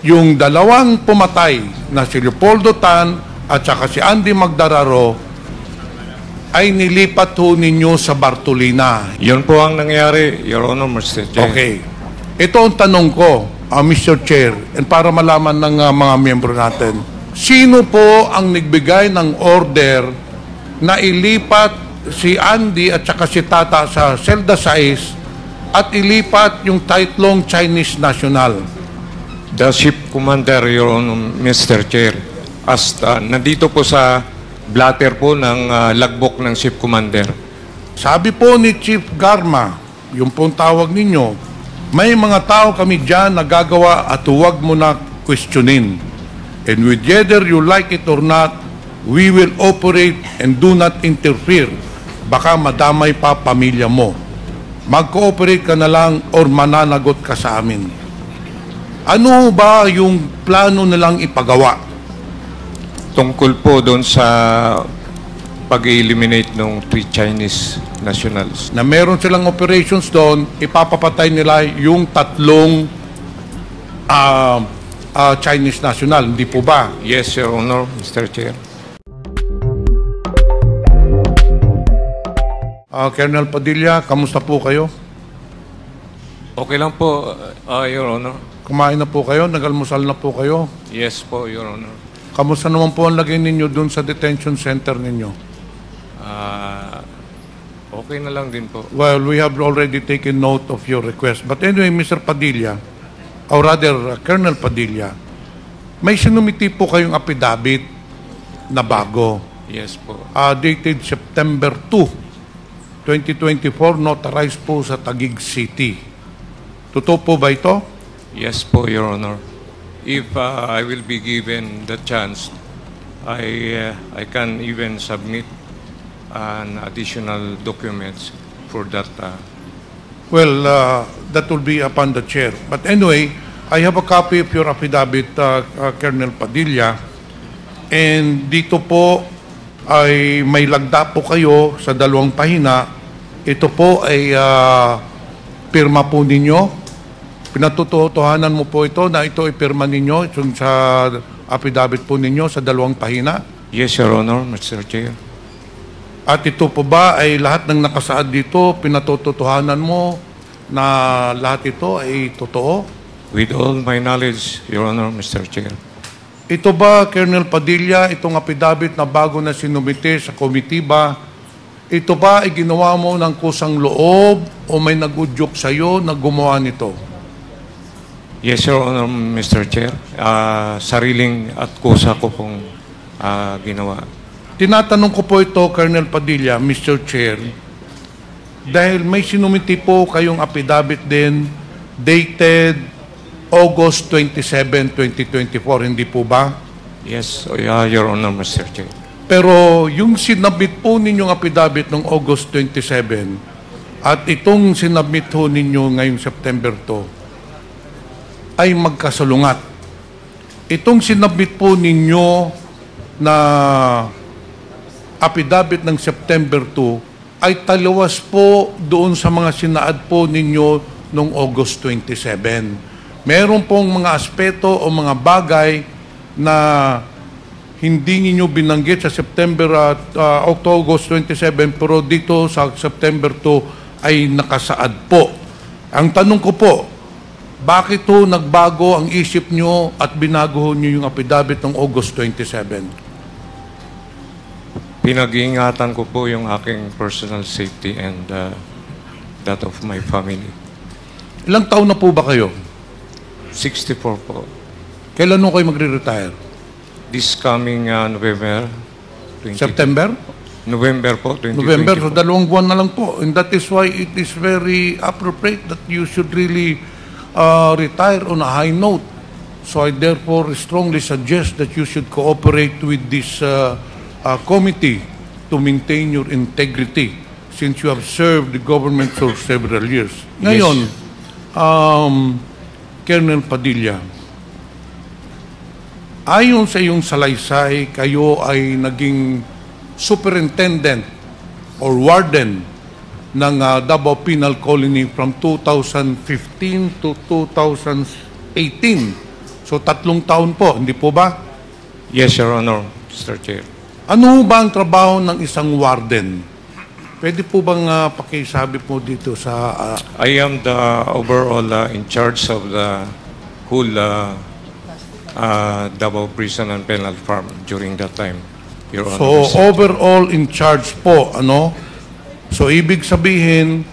yung dalawang pumatay na si Leopoldo Tan at saka si Andy Magdararo ay nilipat ho ninyo sa Bartolina. Yun po ang nangyari, Your Honor, Mr. Chair. Okay. Ito ang tanong ko, Mr. Chair, and para malaman ng mga miyembro natin. Sino po ang nagbigay ng order na ilipat si Andy at saka si Tata sa Selda 6 at ilipat yung titlong Chinese national? The ship commander, Your Honor, Mr. Chair. Nandito po sa blatter po ng logbook ng ship commander. Sabi po ni Chief Garma, yung pong tawag ninyo, may mga tao kami dyan na gagawa at huwag mo na questionin. And whether you like it or not, we will operate and do not interfere. Baka madamay pa pamilya mo. Mag-cooperate ka na lang or mananagot ka sa amin. Ano ba yung plano nilang ipagawa? Tungkol po doon sa pag-eliminate ng 3 Chinese nationals. Na meron silang operations doon, ipapapatay nila yung tatlong Chinese national, hindi po ba? Yes, Your Honor, Mr. Chair. Colonel Padilla, kamusta po kayo? Okay lang po, Your Honor. Kumain na po kayo? Nag-almusal na po kayo? Yes po, Your Honor. Kamusta naman po ang lagay ninyo doon sa detention center ninyo? Okay na lang din po. Well, we have already taken note of your request. But anyway, Mr. Padilla, or rather, Colonel Padilla, may sinumiti po kayong affidavit na bago. Yes po. Dated September 2, 2024, notarized po sa Taguig City. Totoo po ba ito? Yes po, Your Honor. If I will be given the chance, I can even submit an additional documents for that. Well, that will be upon the chair. But anyway, I have a copy of your affidavit, Colonel Padilla. And dito po ay may lagda po kayo sa 2 pahina. Ito po ay pirma po ninyo. Pinatutuhanan mo po ito na ito ay pirma ninyo sa affidavit po ninyo sa 2 pahina? Yes, Your Honor, Mr. Chair. At ito po ba ay lahat ng nakasaad dito, pinatutuhanan mo na lahat ito ay totoo? With all my knowledge, Your Honor, Mr. Chair. Ito ba, Colonel Padilla, itong affidavit na bago na sinumite sa komitiba, ito ba ay ginawa mo ng kusang loob o may nag-udyok sa'yo na gumawa nito? Yes, Your Honor, Mr. Chair. Sariling at kusa ko pong ginawa. Tinatanong ko po ito, Colonel Padilla, Mr. Chair, dahil may sinumiti po kayong affidavit din dated August 27, 2024, hindi po ba? Yes, Your Honor, Mr. Chair. Pero yung sinabit po ninyong affidavit ng August 27 at itong sinabit po ninyo ngayong September 2, ay magkasalungat. Itong sinabit po ninyo na affidavit ng September 2 ay taliwas po doon sa mga sinaad po ninyo noong August 27. Meron pong mga aspeto o mga bagay na hindi ninyo binanggit sa September at August 27, pero dito sa September 2 ay nakasaad po. Ang tanong ko po, bakit ho nagbago ang isip nyo at binago nyo yung affidavit ng August 27? Pinag-iingatan ko po yung aking personal safety and that of my family. Ilang taon na po ba kayo? 64 po. Kailan ho kayo magre-retire? This coming November 20. September? November po, 2024. November, so 2 buwan na lang po. And that is why it is very appropriate that you should really retire on a high note. So I therefore strongly suggest that you should cooperate with this committee to maintain your integrity since you have served the government for several years. Ngayon, Yes. Colonel Padilla, ayon sa iyong salaysay, kayo ay naging superintendent or warden ng Davao Penal Colony from 2015 to 2018. So 3 taon po, hindi po ba? Yes, Your Honor, Mr. Chair. Ano ba ang trabaho ng isang warden? Pwede po bang pakisabi po dito sa... I am the overall in charge of the whole Davao Prison and Penal Farm during that time, Your Honor. So overall in charge po, ano? So ibig sabihin,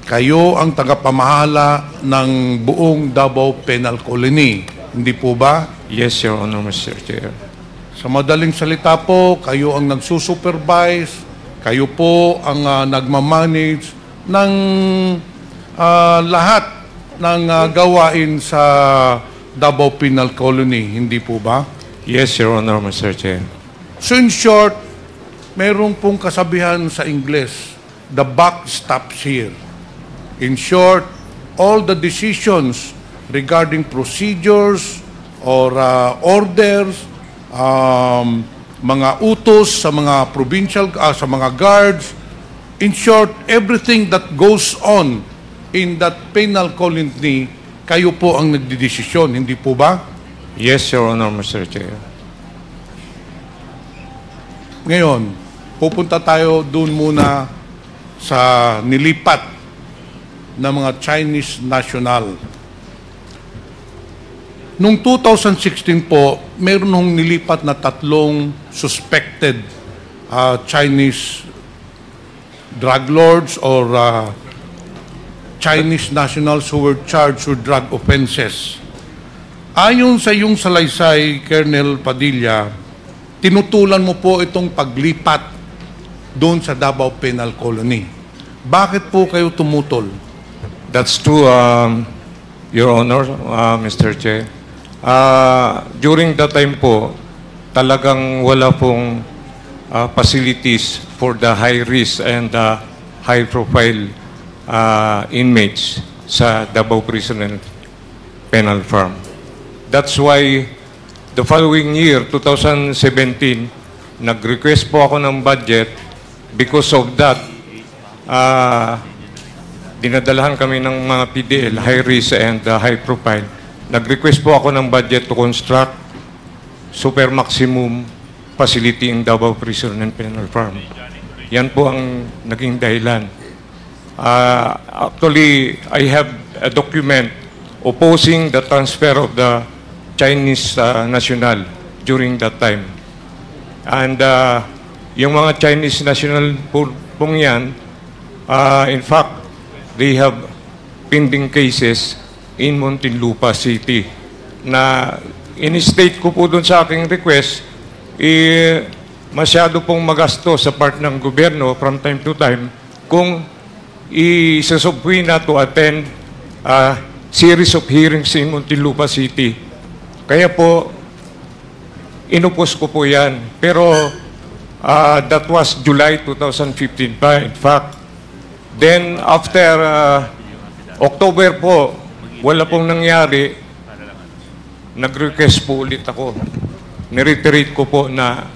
kayo ang tagapamahala ng buong Davao Penal Colony, hindi po ba? Yes, Your Honor, Mr. Chair. Sa madaling salita po, kayo ang nagsusupervise, kayo po ang nagmamanage ng lahat ng gawain sa Davao Penal Colony, hindi po ba? Yes, Your Honor, Mr. Chair. So in short, mayroon pong kasabihan sa Ingles, the buck stops here. In short, all the decisions regarding procedures or orders, mga utos sa mga provincial, sa mga guards, in short, everything that goes on in that penal colony, kayo po ang nagdidesisyon, hindi po ba? Yes, Your Honor, Mr. Chair. Ngayon, pupunta tayo doon muna sa nilipat ng mga Chinese national. Noong 2016 po, meron hong nilipat na 3 suspected Chinese drug lords or Chinese nationals who were charged with drug offenses. Ayon sa iyong salaysay, Colonel Padilla, tinutulan mo po itong paglipat doon sa Davao Penal Colony. Bakit po kayo tumutol? That's true, Your Honor, Mr. Chair. During that time po, talagang wala pong facilities for the high risk and high profile inmates sa Davao Prison and Penal Farm. That's why the following year, 2017, nag-request po ako ng budget. Because of that, dinadalahan kami ng mga PDL, high risk and high profile. Nag-request po ako ng budget to construct super maximum facility in Davao Prison and Penal Farm. Yan po ang naging dahilan. Actually, I have a document opposing the transfer of the Chinese national during that time. And yung mga Chinese national pong yan, in fact, they have pending cases in Muntinlupa City na in-state ko po doon sa aking request, masyado pong magasto sa part ng gobyerno from time to time kung isasubwina to attend series of hearings in Muntinlupa City. Kaya po, inupos ko po yan. Pero that was July 2015 pa, in fact. Then, after October po, wala pong nangyari, nag-request po ulit ako. Nireiterate ko po na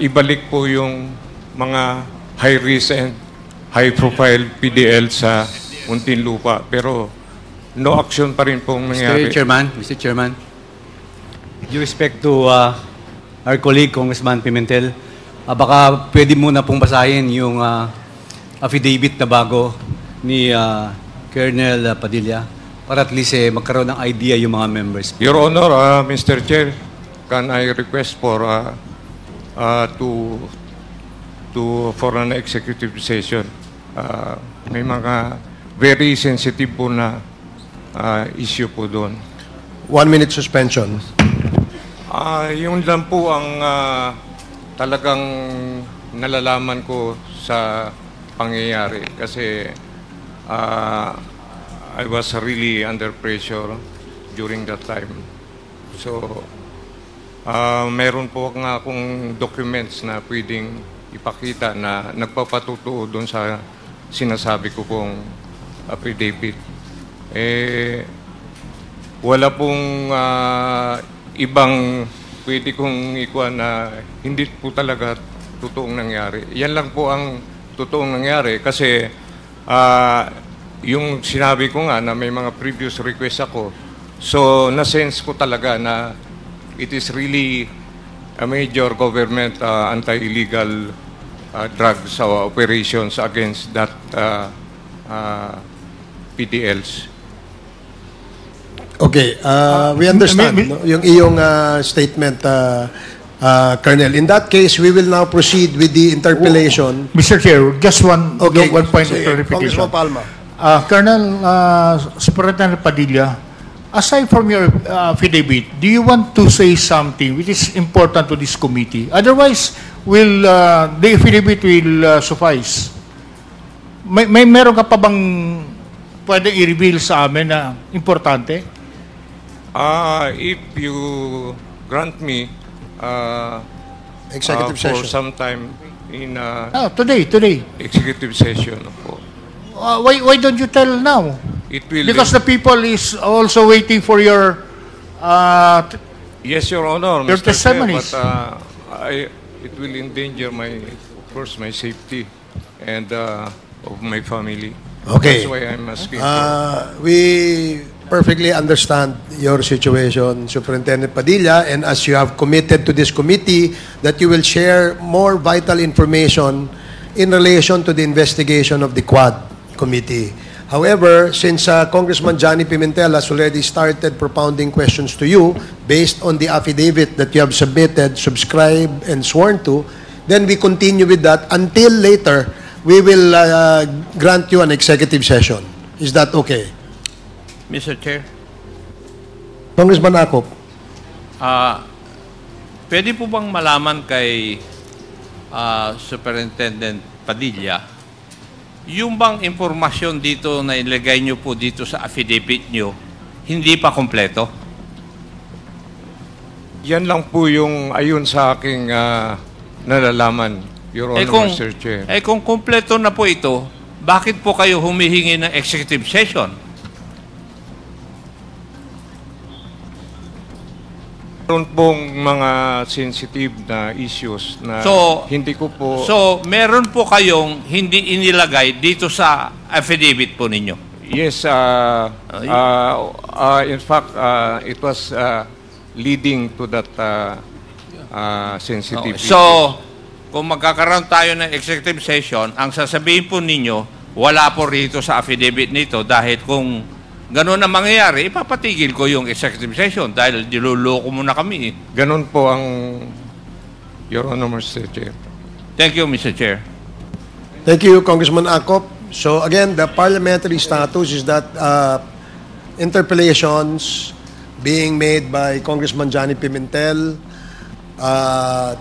ibalik po yung mga high risk and high profile PDL sa Muntinlupa. Pero no action pa rin pong nangyari. Mr. Chairman, with respect to our colleague, Congressman Pimentel, baka pwede muna pong basahin yung affidavit na bago ni Colonel Padilla para at least magkaroon ng idea yung mga members. Your Honor, Mr. Chair, can I request for for an executive session? May mga very sensitive po na issue po doon. 1 minute suspension. Yun lang po ang talagang nalalaman ko sa pangyayari kasi I was really under pressure during that time. So, meron po nga akong documents na pwedeng ipakita na nagpapatutuo doon sa sinasabi ko pong affidavit. Wala pong ibang pwede kong ikuha na hindi po talaga totoong nangyari. Yan lang po ang totoong nangyari kasi yung sinabi ko nga na may mga previous request ako So, na-sense ko talaga na it is really a major government anti-illegal drugs operations against that PDLs. Okay, we understand no, yung iyong statement, Colonel. In that case, we will now proceed with the interpellation. Mr. Chair, just one point of Sige, clarification. Congressman Palma. Colonel Superintendent Padilla, aside from your affidavit, do you want to say something which is important to this committee? Otherwise, will the affidavit will suffice? Meron ka pa bang pwede i-reveal sa amin na importante? If you grant me Executive for session. some time in Today. executive session po. Why don't you tell now? It will Because the people is also waiting for your yes, Your Honor, your Mr. Chair, testimonies. but it will endanger my safety and of my family. Okay. That's why I'm asking. We perfectly understand your situation, Superintendent Padilla, and as you have committed to this committee that you will share more vital information in relation to the investigation of the Quad Committee. However, since Congressman Johnny Pimentel has already started propounding questions to you based on the affidavit that you have submitted, subscribed, and sworn to, then we continue with that until later we will grant you an executive session. Is that okay? Mr. Chair, Congressman Akop. pwede po bang malaman kay Superintendent Padilla, yung bang impormasyon dito na ilagay nyo po dito sa affidavit nyo, hindi pa kompleto? Yan lang po yung ayon sa aking nalalaman, Your Honor, Mr. Chair. Kung kompleto na po ito, bakit po kayo humihingi ng executive session? Meron pong mga sensitive na issues na hindi ko po... So, meron po kayong hindi inilagay dito sa affidavit po ninyo? Yes, in fact, it was leading to that sensitive issue. So, kung magkakaroon tayo ng executive session, ang sasabihin po ninyo, wala po rito sa affidavit nito dahil kung ganun na mangyayari, ipapatigil ko yung executive session dahil diluloko mo na kami. Ganun po ang Your Honor, Mr. Chair. Thank you, Mr. Chair. Thank you, Congressman Akop. So again, the parliamentary status is that interpellations being made by Congressman Johnny Pimentel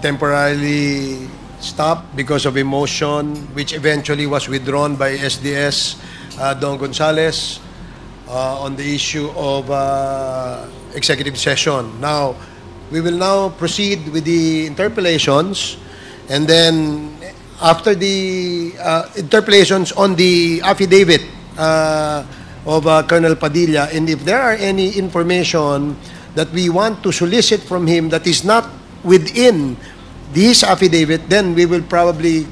temporarily stopped because of emotion, which eventually was withdrawn by SDS Don Gonzales on the issue of executive session. Now, we will now proceed with the interpellations, and then after the interpellations on the affidavit of Colonel Padilla, and if there are any information that we want to solicit from him that is not within this affidavit, then we will probably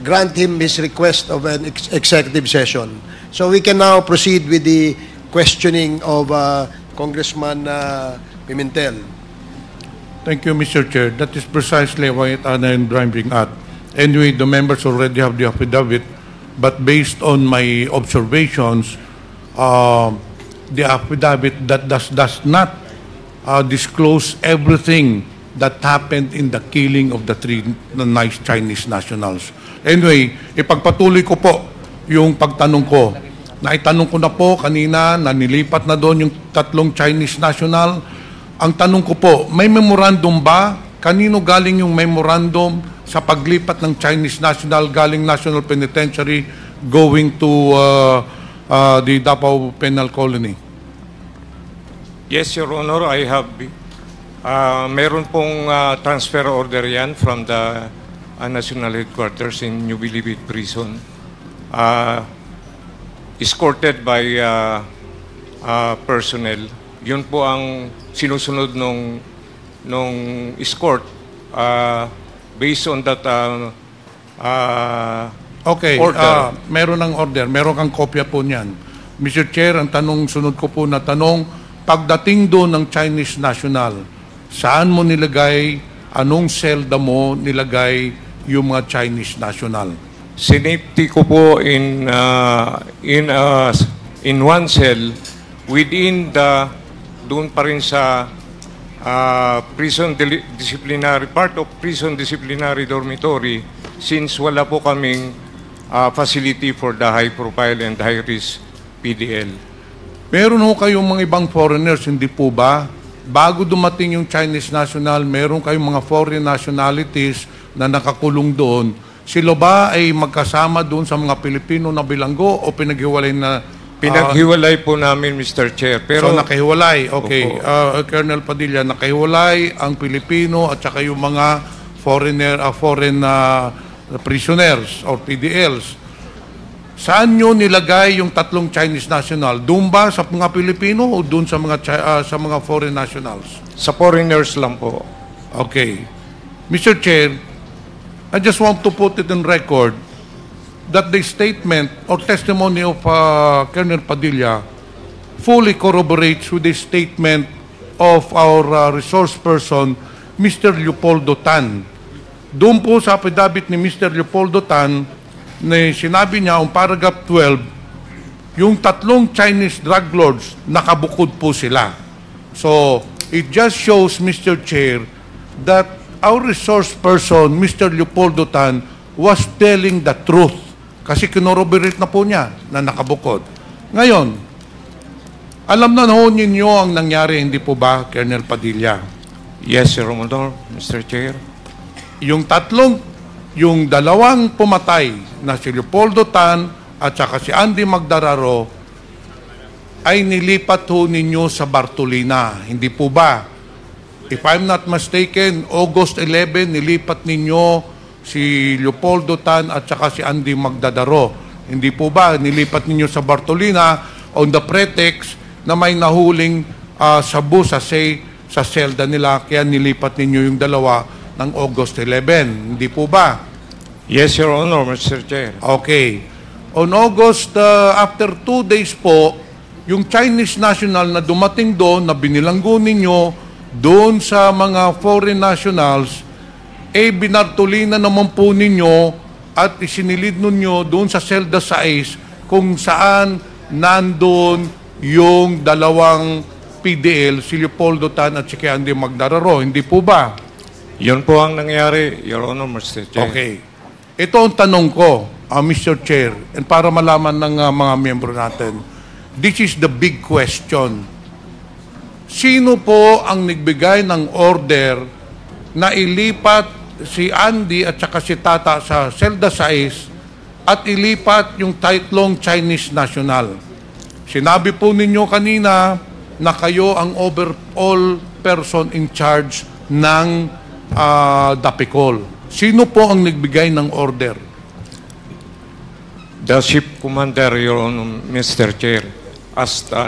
grant him his request of an executive session. So we can now proceed with the questioning of Congressman Pimentel. Thank you, Mr. Chair. That is precisely what I'm driving at. Anyway, the members already have the affidavit, but based on my observations, the affidavit that does not disclose everything that happened in the killing of the three nice Chinese nationals. Anyway, ipagpatuloy ko po yung pagtanong ko. Naitanong ko na po kanina na nilipat na doon yung tatlong Chinese national. Ang tanong ko po, may memorandum ba? Kanino galing yung memorandum sa paglipat ng Chinese national galing National Penitentiary going to the Davao Penal Colony? Yes, Your Honor, I have... meron pong transfer order yan from the National Headquarters in New Bilibid Prison. Escorted by personnel. Yun po ang sinusunod nung escort based on that Okay, order. meron ng order. Meron kang kopya po niyan. Mr. Chair, ang sunod ko po na tanong, pagdating doon ng Chinese national, saan mo nilagay, anong selda mo nilagay yung mga Chinese national? Sinipti ko po in one cell within doon pa rin sa disciplinary, part of prison disciplinary dormitory, since wala po kaming facility for the high profile and high risk PDL. Meron ho kayong mga ibang foreigners, hindi po ba? Bago dumating yung Chinese national, meron kayong mga foreign nationalities na nakakulong doon. Sila ba ay magkasama doon sa mga Pilipino na bilanggo o pinaghiwalay na? Pinaghiwalay po namin, Mr. Chair. Pero, so nakahiwalay, okay. Colonel Padilla, nakahiwalay ang Pilipino at saka yung mga foreign prisoners or PDLs. Saan nyo nilagay yung tatlong Chinese national? Doon ba sa mga Pilipino o doon sa mga foreign nationals? Sa foreigners lang po. Okay. Mr. Chair, I just want to put it in record that the statement or testimony of Colonel Padilla fully corroborates with the statement of our resource person, Mr. Leopoldo Tan. Doon po sa affidavit ni Mr. Leopoldo Tan, na sinabi niya, ang paragraph 12, yung tatlong Chinese drug lords, nakabukod po sila. So, it just shows, Mr. Chair, that our resource person, Mr. Leopoldo Tan, was telling the truth. Kasi kinorroborate na po niya na nakabukod. Ngayon, alam na ho ninyo ang nangyari, hindi po ba, Colonel Padilla? Yes, Your Honor, Mr. Chair. Yung dalawang pumatay na si Leopoldo Tan at saka si Andy Magdararo ay nilipat ho ninyo sa Bartolina. Hindi po ba? If I'm not mistaken, August 11, nilipat ninyo si Leopoldo Tan at saka si Andy Magdararo. Hindi po ba? Nilipat ninyo sa Bartolina on the pretext na may nahuling sabu sa selda nila, kaya nilipat ninyo yung dalawa ng August 11. Hindi po ba? Yes, Your Honor, Mr. Chair. Okay. On August, after 2 days po, yung Chinese national na dumating doon, na binilanggo ninyo doon sa mga foreign nationals, binartolina naman po ninyo at isinilid ninyo doon sa selda 6 kung saan nandun yung dalawang PDL, si Leopoldo Tan at si Andy Magdararo. Hindi po ba? Yun po ang nangyari, Your Honor, Mr. Chair. Okay. Ito ang tanong ko, Mr. Chair, and para malaman ng mga miyembro natin, this is the big question. Sino po ang nagbigay ng order na ilipat si Andy at saka si Tata sa selda 6 at ilipat yung tatlong Chinese national? Sinabi po ninyo kanina na kayo ang overall person in charge ng Dapicol. Sino po ang nagbigay ng order? The ship commander, Your Honor, Mr. Chair.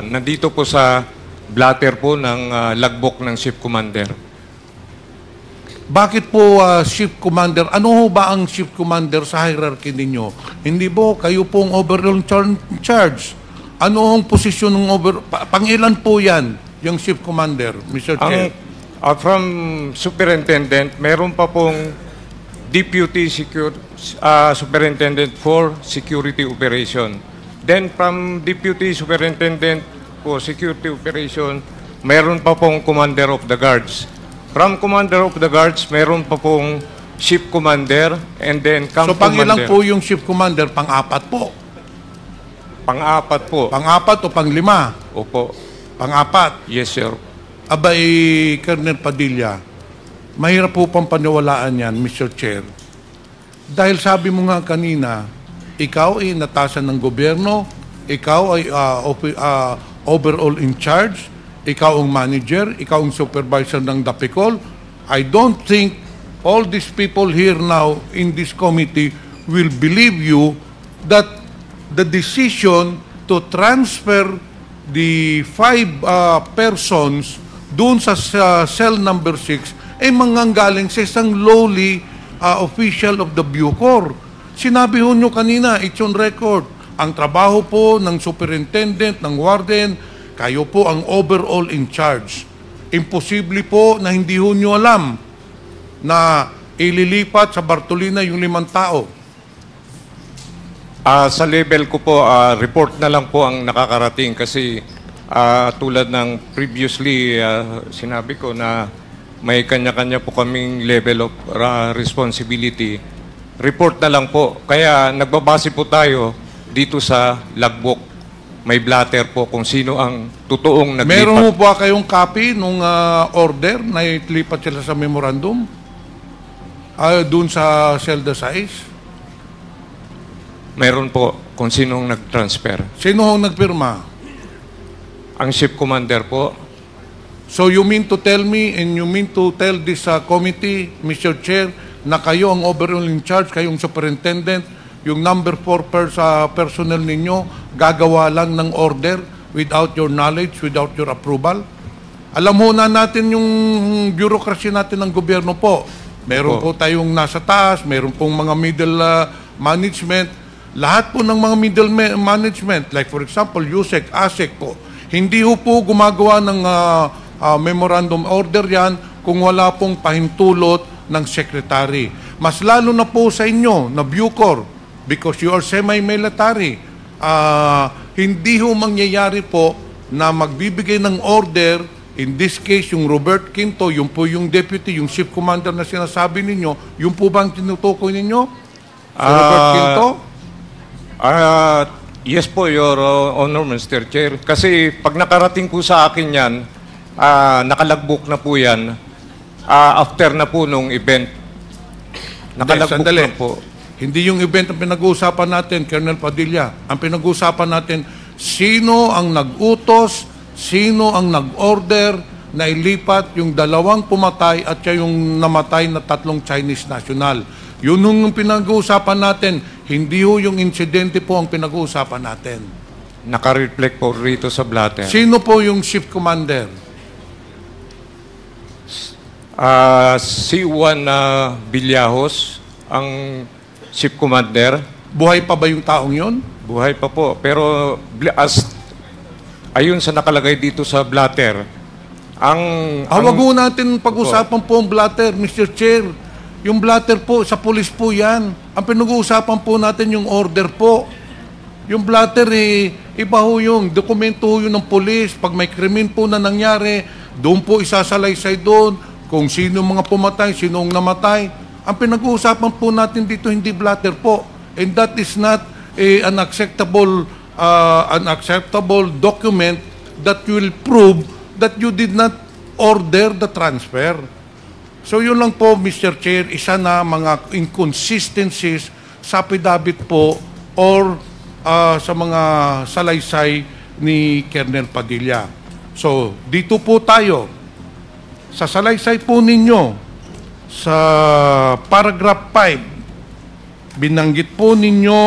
Nandito po sa blatter po ng logbook ng ship commander. Bakit po ship commander? Ano ho ba ang ship commander sa hierarchy ninyo? Hindi po, kayo po ang overall charge. Ano ang posisyon ng pang-ilan po yan, yung ship commander, Mr. Chair? From superintendent, meron pa pong deputy superintendent for security operation. Then from deputy superintendent for security operation, meron pa pong commander of the guards. From commander of the guards, meron pa pong ship commander and then camp commander. So pang-ilang po yung ship commander? Pang-apat po? Pang-apat po. Pang-apat o pang-lima? Opo. Pang-apat? Yes, sir. Abay, Colonel Padilla, mahirap po pang paniwalaan yan, Mr. Chair. Dahil sabi mo nga kanina, ikaw ay natasan ng gobyerno, ikaw ay overall in charge, ikaw ang manager, ikaw ang supervisor ng Dapicol. I don't think all these people here now in this committee will believe you that the decision to transfer the 5 persons doon sa cell number 6 ay manganggaling sa isang lowly official of the Bucor. Sinabi ho nyo kanina, it's on record, Ang trabaho po ng superintendent, ng warden, kayo po ang overall in charge. Imposible po na hindi ho nyo alam na ililipat sa Bartolina yung 5 tao. Sa level ko po, report na lang po ang nakakarating kasi tulad ng previously sinabi ko na may kanya-kanya po kaming level of responsibility. Report na lang po. Kaya nagbabase po tayo dito sa logbook. May blatter po kung sino ang totoong naglipat. Meron mo ba kayong copy nung order na ilipat sila sa memorandum? Doon sa Celda 6? Meron po kung sinong nag-transfer. Sino ang nagpirma? Ang ship commander po. So you mean to tell me and you mean to tell this committee, Mr. Chair, na kayo ang overall in charge, kayong superintendent, yung number 4 sa personnel ninyo, gagawa lang ng order without your knowledge, without your approval? Alam mo na natin yung bureaucracy natin ng gobyerno po. Meron po tayong nasa taas, meron pong mga middle management. Lahat po ng mga middle management, like for example, USEC, ASEC po, hindi po gumagawa ng memorandum order yan kung wala pong pahintulot ng secretary. Mas lalo na po sa inyo, na Bucor, because you are semi-military, hindi ho mangyayari po na magbibigay ng order, in this case, yung Robert Quinto, yung po yung deputy, yung ship commander na sinasabi ninyo, yung po ba ang tinutukoy ninyo? Si Robert Quinto? Yes po, Your Honor, Mr. Chair. Kasi pag nakarating po sa akin yan, nakalagbok na po yan, after na po nung event. Nakalagbok na po. Hindi yung event ang pinag-uusapan natin, Colonel Padilla. Ang pinag-uusapan natin, sino ang nag-utos, sino ang nag-order na ilipat yung 2 pumatay at yung namatay na 3 Chinese national. Yun yung pinag-uusapan natin. Hindi ho yung insidente po ang pinag-uusapan natin. Naka-reflect po rito sa blatter. Sino po yung ship commander? Si Juan Villajos, ang ship commander. Buhay pa ba yung taong yun? Buhay pa po. Pero ayun sa nakalagay dito sa blatter, wag mo natin pag-usapan po ang blatter, Mr. Chair. Yung blatter po, sa police po yan. Ang pinag-uusapan po natin yung order po. Yung blatter, iba ho yung dokumento ho yun ng police. Pag may krimen po na nangyari, doon po isasalaysay doon kung sino mga pumatay, sino ang namatay. Ang pinag-uusapan po natin dito, hindi blatter po. And that is not an acceptable document that will prove that you did not order the transfer. So yun lang po, Mr. Chair, isa na mga inconsistencies sa affidavit po or sa mga salaysay ni Colonel Padilla. So dito po tayo, sa salaysay po ninyo, sa paragraph 5, binanggit po ninyo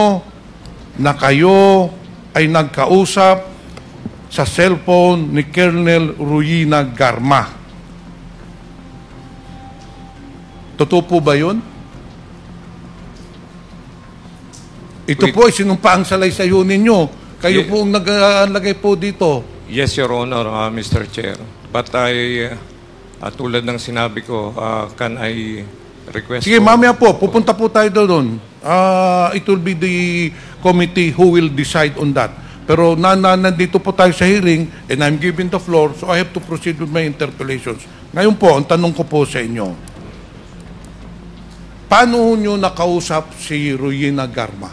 na kayo ay nagkausap sa cellphone ni Colonel Ruyina Garma. Totoo po ba yun? Ito po ay sinumpaang salaysayo ninyo. Kayo po ang naglagay po dito. Yes, Your Honor, Mr. Chair. But tulad ng sinabi ko, can I request... Sige, mamaya po, pupunta po tayo doon. It will be the committee who will decide on that. Pero nandito po tayo sa hearing and I'm giving the floor, so I have to proceed with my interpellations. Ngayon po, ang tanong ko po sa inyo, paano nyo nakausap si Ruyina Garma?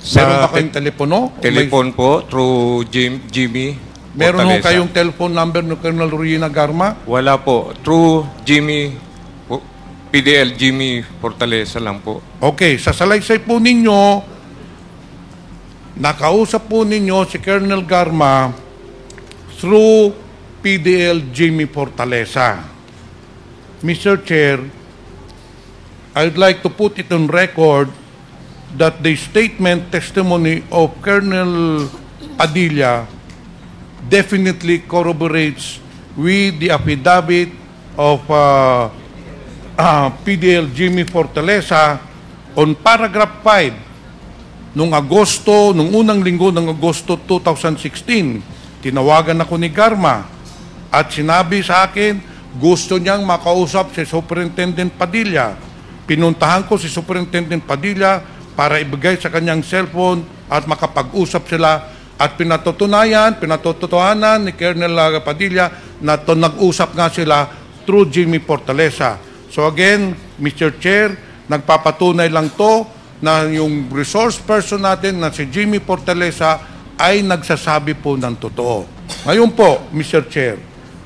Meron ba kayong telepono? Telepon po, through Jimmy Meron ho Fortaleza. kayong telephone number ni Colonel Ruyina Garma? Wala po. Through PDL Jimmy Fortaleza lang po. Okay, sa salaysay po ninyo, nakausap po ninyo si Colonel Garma through PDL Jimmy Fortaleza. Mr. Chair, I'd like to put it on record that the statement testimony of Colonel Padilla definitely corroborates with the affidavit of PDL Jimmy Fortaleza on paragraph 5 nung unang linggo ng Agosto 2016, tinawagan ako ni Garma at sinabi sa akin, gusto niyang makausap si Superintendent Padilla. Pinuntahan ko si Superintendent Padilla para ibigay sa kanyang cellphone at makapag-usap sila at pinatotohanan ni Colonel Padilla na nag-usap nga sila through Jimmy Fortaleza. So again, Mr. Chair, nagpapatunay lang to na yung resource person natin na si Jimmy Fortaleza ay nagsasabi po ng totoo. Ngayon po, Mr. Chair,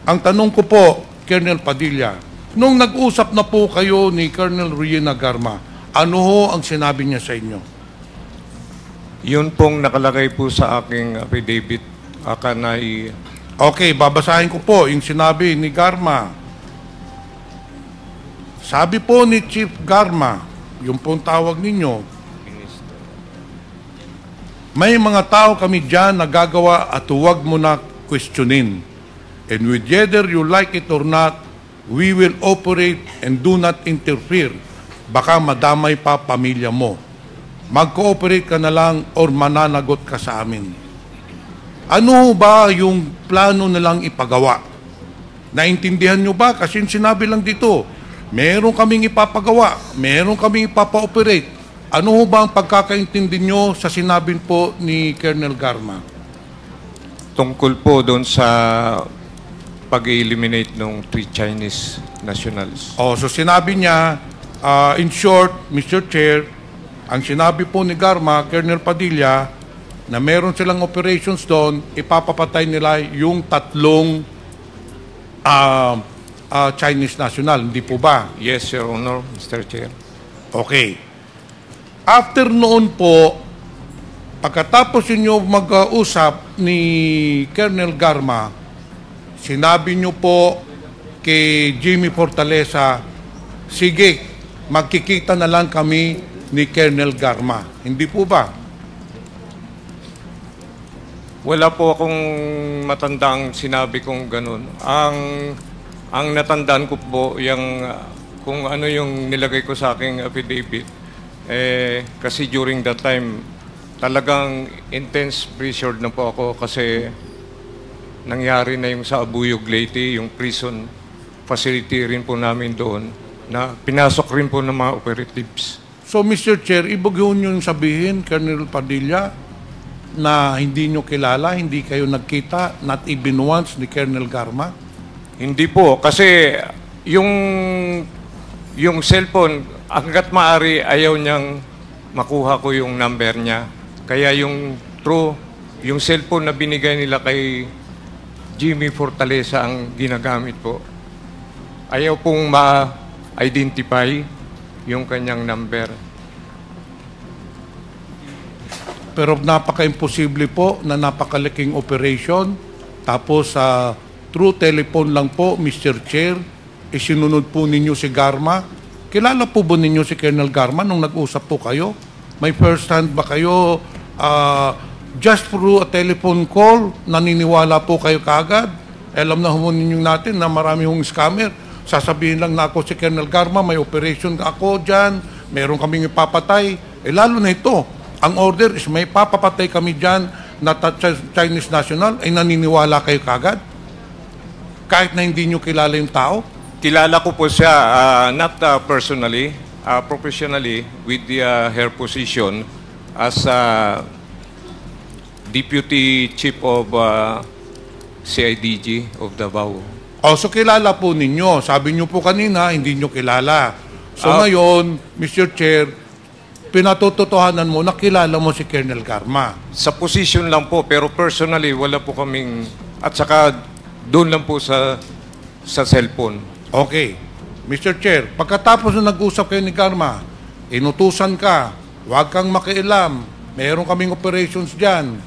ang tanong ko po, Colonel Padilla, nung nag-usap na po kayo ni Colonel Reyna Garma, ano ho ang sinabi niya sa inyo? Yun pong nakalagay po sa aking affidavit. Akanay, Okay, babasahin ko po yung sinabi ni Garma. Sabi po ni Chief Garma, yung pong tawag ninyo, may mga tao kami dyan na gagawa at huwag mo na questionin. And whether you like it or not, we will operate and do not interfere. Baka madamay pa pamilya mo. Mag-cooperate ka na lang or mananagot ka sa amin. Ano ba yung plano nilang ipagawa? Naintindihan nyo ba? Kasi sinabi lang dito, meron kaming ipapagawa, meron kaming ipapa-operate. Ano ba ang pagkakaintindi nyo sa sinabi po ni Colonel Garma? tungkol po doon sa pag-eliminate ng 3 Chinese nationals. So sinabi niya, in short, Mr. Chair, ang sinabi po ni Garma, Colonel Padilla, na meron silang operations doon, ipapapatay nila yung 3 Chinese national, hindi po ba? Yes, Your Honor, Mr. Chair. Okay. After noon po, pagkatapos ninyo mag-usap ni Colonel Garma, sinabi nyo po kay Jimmy Fortaleza, sige, magkikita na lang kami ni Colonel Garma. Hindi po ba? Wala po akong matandang sinabi kong ganun. Ang natandaan ko po, yung, kung ano yung nilagay ko sa aking affidavit, kasi during that time, talagang intense pressured na po ako kasi nangyari na yung sa Abuyog Leyte, yung prison facility rin po namin doon, na pinasok rin po ng mga operatives. So, Mr. Chair, ibig yun yung sabihin, Colonel Padilla, na hindi nyo kilala, hindi kayo nagkita, not even once, ni Colonel Garma? Hindi po, kasi yung cellphone, hanggat maaari, ayaw niyang makuha ko yung number niya. Kaya yung cellphone na binigay nila kay Jimmy Fortaleza ang ginagamit po. Ayaw pong ma-identify yung kanyang number. Pero napaka-imposible po na napakalaking operation. Tapos through telephone lang po, Mr. Chair, isinunod po ninyo si Garma. Kilala po ba ninyo si Colonel Garma nung nag-usap po kayo? May first hand ba kayo just through a telephone call, naniniwala po kayo kaagad? Alam na ho ninyo natin na marami hong scammer. Sasabihin lang na ako si Colonel Garma, may operation ako dyan, meron kaming ipapatay. Lalo na ito, ang order is may papapatay kami dyan na Chinese national, ay naniniwala kayo kagad? Kahit na hindi nyo kilala yung tao? Kilala ko po siya, not personally, professionally, with her position as Deputy Chief of CIDG of Davao. So kilala po ninyo. Sabi nyo po kanina, hindi nyo kilala. So ngayon, Mr. Chair, pinatotohanan mo, nakilala mo si Colonel Garma. Sa position lang po, pero personally, wala po kaming, at saka doon lang po sa cellphone. Okay. Mr. Chair, pagkatapos na nag-usap kayo ni Garma, inutusan ka, huwag kang makialam, meron kaming operations dyan,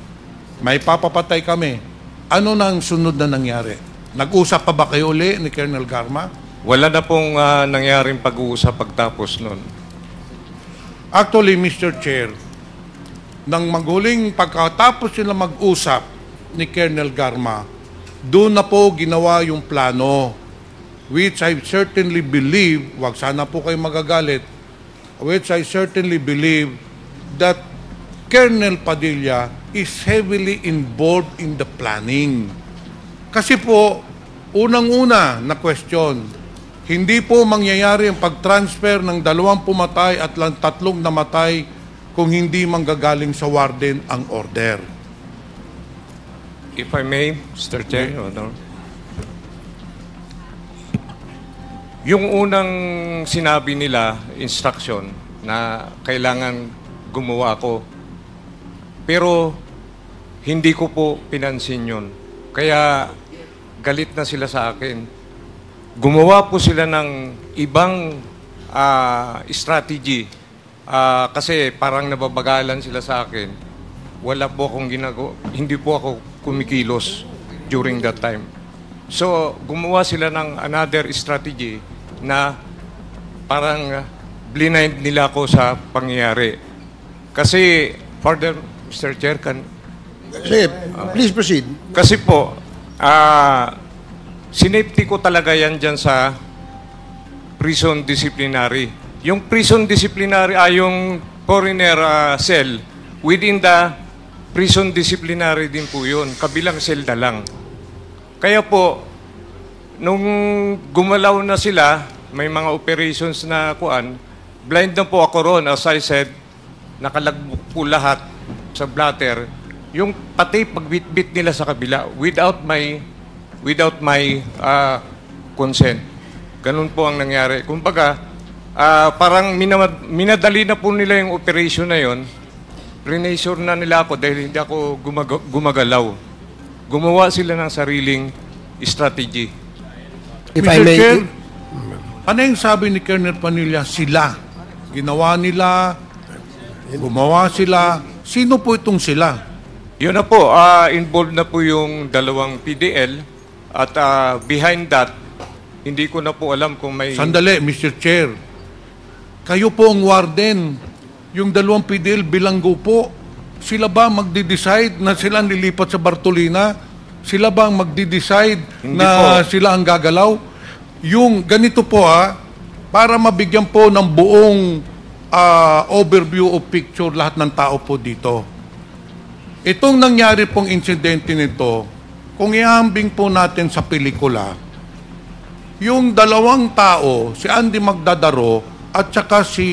may papapatay kami. Ano nang sunod na nangyari? Nag-usap pa ba kayo uli ni Colonel Garma? Wala na pong nangyaring pag-uusap pagtapos nun. Actually, Mr. Chair, nang maghuling pagkatapos sila mag-usap ni Colonel Garma, doon na po ginawa yung plano, which I certainly believe, wag sana po kayo magagalit, which I certainly believe that Colonel Padilla is heavily involved in the planning. Kasi po, unang-una na question, hindi po mangyayari ang pag-transfer ng 2 pumatay at 3 namatay kung hindi manggagaling sa warden ang order. If I may, Mr. Chair, Your Honor. Yung unang sinabi nila, instruction, na kailangan gumawa ako. Pero hindi ko po pinansin yun. Kaya galit na sila sa akin. Gumawa po sila ng ibang strategy. Kasi parang nababagalan sila sa akin. Wala po akong ginagawa. Hindi po ako kumikilos during that time. So, gumawa sila ng another strategy na parang blind nila ako sa pangyayari. Kasi, further, Mr. Chair, Sige, please proceed. kasi po, sinafety ko talaga yan dyan sa prison disciplinary. Yung prison disciplinary ay yung foreigner cell. Within the prison disciplinary din po yun. Kabilang selda lang. Kaya po, nung gumalaw na sila, may mga operations na kuan, blind na po ako ron. As I said, nakalagbok po lahat sa blatter. Yung pati pagbitbit nila sa kabila without my consent. Ganun po ang nangyari. Kumbaga, parang minadali na po nila yung operation na yon. Renassure na nila ako dahil hindi ako gumagalaw. Gumawa sila ng sariling strategy. If Mr. I may, Chair, ano yung sabi ni Colonel Padilla? Sila. Ginawa nila, gumawa sila. Sino po itong sila? Yun na po, involved na po yung 2 PDL at behind that, hindi ko na po alam kung may... Sandali, Mr. Chair. Kayo po ang warden. Yung 2 PDL bilanggo po. Sila ba magdi-decide na sila nilipat sa Bartolina? Sila ba ang magdi-decide Hindi na po. sila ang gagalaw? Yung ganito po para mabigyan po ng buong overview of picture lahat ng tao po dito. Itong nangyari pong insidente nito, kung ihambing po natin sa pelikula, yung 2 tao, si Andy Magdadaro at saka si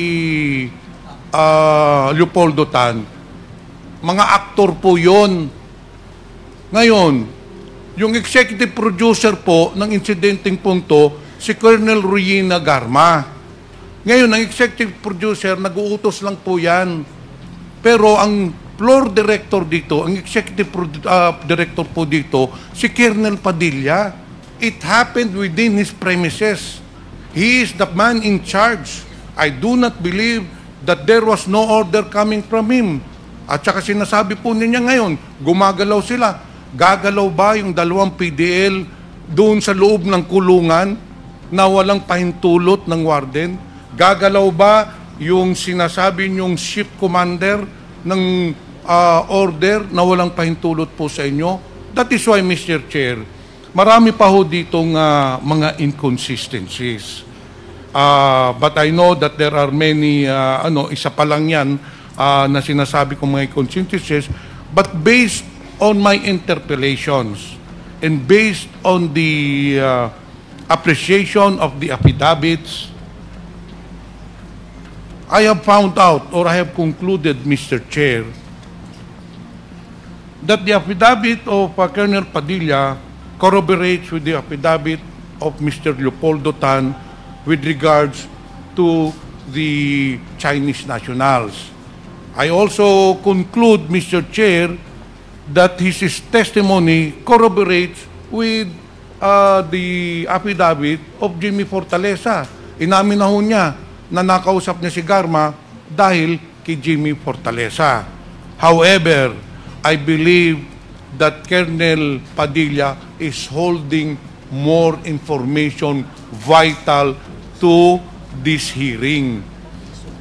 Leopoldo Tan, mga aktor po yon. Ngayon, yung executive producer po ng insidenteng punto, si Colonel Ruina Garma. Ngayon, ang executive producer, nag-uutos lang po yan. Pero ang floor director dito, ang executive director po dito, si Colonel Padilla. It happened within his premises. He is the man in charge. I do not believe that there was no order coming from him. At saka sinasabi po niya ngayon, gumagalaw sila. Gagalaw ba yung 2 PDL doon sa loob ng kulungan na walang pahintulot ng warden? Gagalaw ba yung sinasabi niyong ship commander ng order na walang pahintulot po sa inyo? That is why, Mr. Chair, marami pa ho ditong mga inconsistencies. But I know that there are many, isa pa lang yan na sinasabi kong mga inconsistencies, but based on my interpellations and based on the appreciation of the affidavits, I have found out, or I have concluded, Mr. Chair, that the affidavit of Colonel Padilla corroborates with the affidavit of Mr. Leopoldo Tan with regards to the Chinese nationals. I also conclude, Mr. Chair, that his testimony corroborates with the affidavit of Jimmy Fortaleza. Inamin na ho niya na nakausap niya si Garma dahil kay Jimmy Fortaleza. However, I believe that Colonel Padilla is holding more information vital to this hearing.